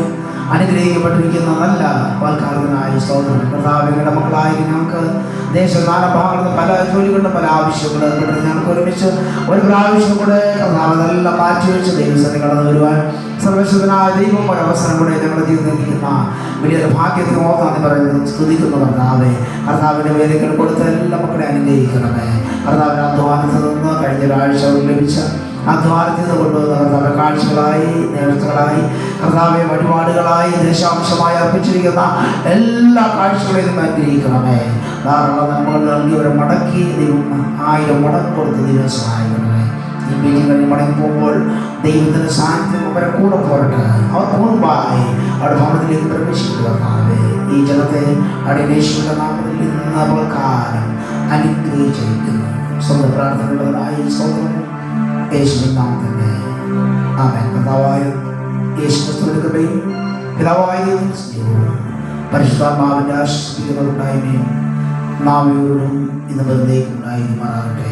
അനുഗ്രഹിക്കപ്പെട്ടിരിക്കുന്ന നല്ല വാൽക്കാരനായ സ്തോത്രം. കർത്താവേ, ഞങ്ങളുടെ മക്കളായി ഞങ്ങൾക്ക് ദേശനാനഭാഗത്ത് പല ജോലികളുടെ പല ആവശ്യങ്ങൾ ഞങ്ങൾക്ക് ഒരുമിച്ച് ഒരു പ്രാവശ്യം കൂടെ കർത്താവ് നല്ല മാറ്റിവെച്ച് ദൈവസന്നിധി കടന്നു വരുവാൻ സർവശക്തനായ ദൈവം ഒരവസരം കൂടെ ഞങ്ങളുടെ ജീവിതത്തിൽ ലഭിക്കുന്ന വലിയൊരു ഭാഗ്യത്തിന് ഓർത്താന്ന് പറയുന്നത് സ്തുതിക്കുന്നു. കർത്താവിൻ്റെ വേലകൾ കൊടുത്ത എല്ലാ മക്കളെ അനുഗ്രഹിക്കണമേ. കർത്താവിൻ്റെ അധ്വാനത്തിൽ നിന്ന് കഴിഞ്ഞ ഒരാഴ്ച ലഭിച്ച അധ്വാനത്തിൽ നിന്ന് കൊണ്ടുവന്ന കർത്താവിൻ്റെ കാഴ്ചകളായി നേർച്ചകളായി കർത്താവെ വഴിപാടുകളായി ദേശാംശമായി അർപ്പിച്ചിരിക്കുന്ന എല്ലാ കാഴ്ചകളെയും അനുഗ്രഹിക്കണമേ. ധാരാളം നന്മകൾ നൽകിയവരെ മടക്കി ദൈവം 1000 മടങ്ങ് കൊടുത്ത് ദൈവം സഹായിക്കണമേ. ഈ മീറ്റിംഗ് കഴിഞ്ഞ് മടങ്ങി പോകുമ്പോൾ ദൈവത്തിൻ്റെ സാന്നിധ്യം അവരെ കൂടെ പോരട്ടെ. അവർക്ക് മുൻപായി അവരുടെ ഭവനത്തിലേക്ക് പ്രവേശിക്കുക. ഈ ജനത്തെ അടിനേശ്വരുടെ നാമത്തിൽ ഇന്ന് കാലം അനുഗ്രഹിച്ചിരിക്കുന്നു. സ്വന്തം പ്രാർത്ഥനയുള്ളവരായി സ്വന്തം യേശുവിൻ നാമത്തിൽ ആമേൻ. കർത്താവായ യേശു ക്രിസ്തുവിന്റെ കൃപയും പിതാവായ ദൈവത്തിന്റെ സ്നേഹവും പരിശുദ്ധാത്മാവിന്റെ ആശീർവാദങ്ങളുണ്ടായും നാം ഇവരോടും ഇന്ന് വെറുതേക്കുണ്ടായിരിക്കുമാറാകട്ടെ.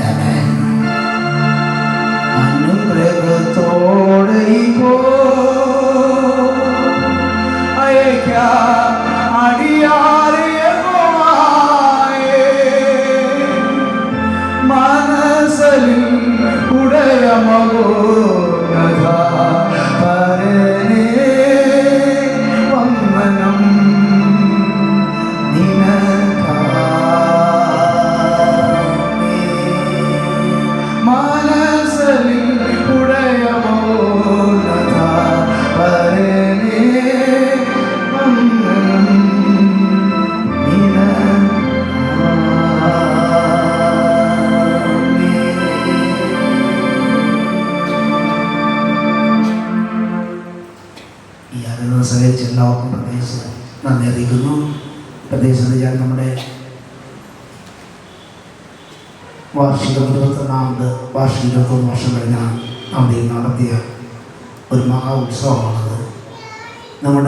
ആമേൻ. അനുഗ്രഹത്തോടെ മനസ്സിൽ ഉടയ മകോ പരനേ വന്ദനം മനസ്സിൽ ഉടയ മകോ പരനേ വന്ദനം സഹകരിച്ച എല്ലാവർക്കും പ്രത്യേകിച്ച് നന്ദി അറിയിക്കുന്നു. പ്രത്യേകിച്ച് ഞാൻ നമ്മുടെ വാർഷിക 21 വർഷം കഴിഞ്ഞ നാം നടത്തിയ ഒരു മഹാ ഉത്സവമാണത്. നിങ്ങൾ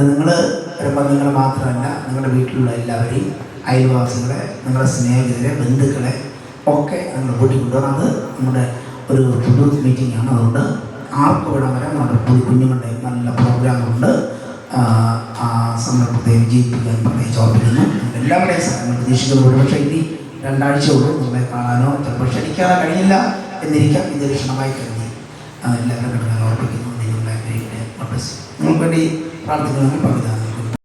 വരുമ്പോൾ നിങ്ങൾ മാത്രമല്ല, നിങ്ങളുടെ വീട്ടിലുള്ള എല്ലാവരെയും, അയൽവാസികളെ, നിങ്ങളുടെ സ്നേഹിതരെ, ബന്ധുക്കളെ ഒക്കെ നിങ്ങൾ കൂട്ടിക്കൊണ്ടുവന്നത് നമ്മുടെ ഒരു പൊതു മീറ്റിംഗാണ്. അതുകൊണ്ട് ആർക്ക് വേണം വരാൻ നമ്മുടെ കുഞ്ഞുങ്ങളുടെ നല്ല പ്രോഗ്രാമുണ്ട്. സന്ദർഭത്തെ വിജയിപ്പിക്കാൻ പ്രത്യേകിച്ച് ഓർപ്പിക്കുന്നു. എല്ലാവരുടെയും സഹായം പ്രതീക്ഷിക്കുന്നു. ഒരുപക്ഷെ ഇനി 2 ആഴ്ചയുള്ളൂ നമ്മളെ കാണാനോ ചിലപ്പോൾ ക്ഷണിക്കാനോ കഴിയില്ല എന്നിരിക്കാം. ഇത് ലക്ഷണമായി കരുതി എല്ലാവരും കിടക്കാൻ ഓർപ്പിക്കുന്നു. നിങ്ങൾക്ക് വേണ്ടി പ്രാർത്ഥിക്കണമെങ്കിൽ പങ്കിടാൻ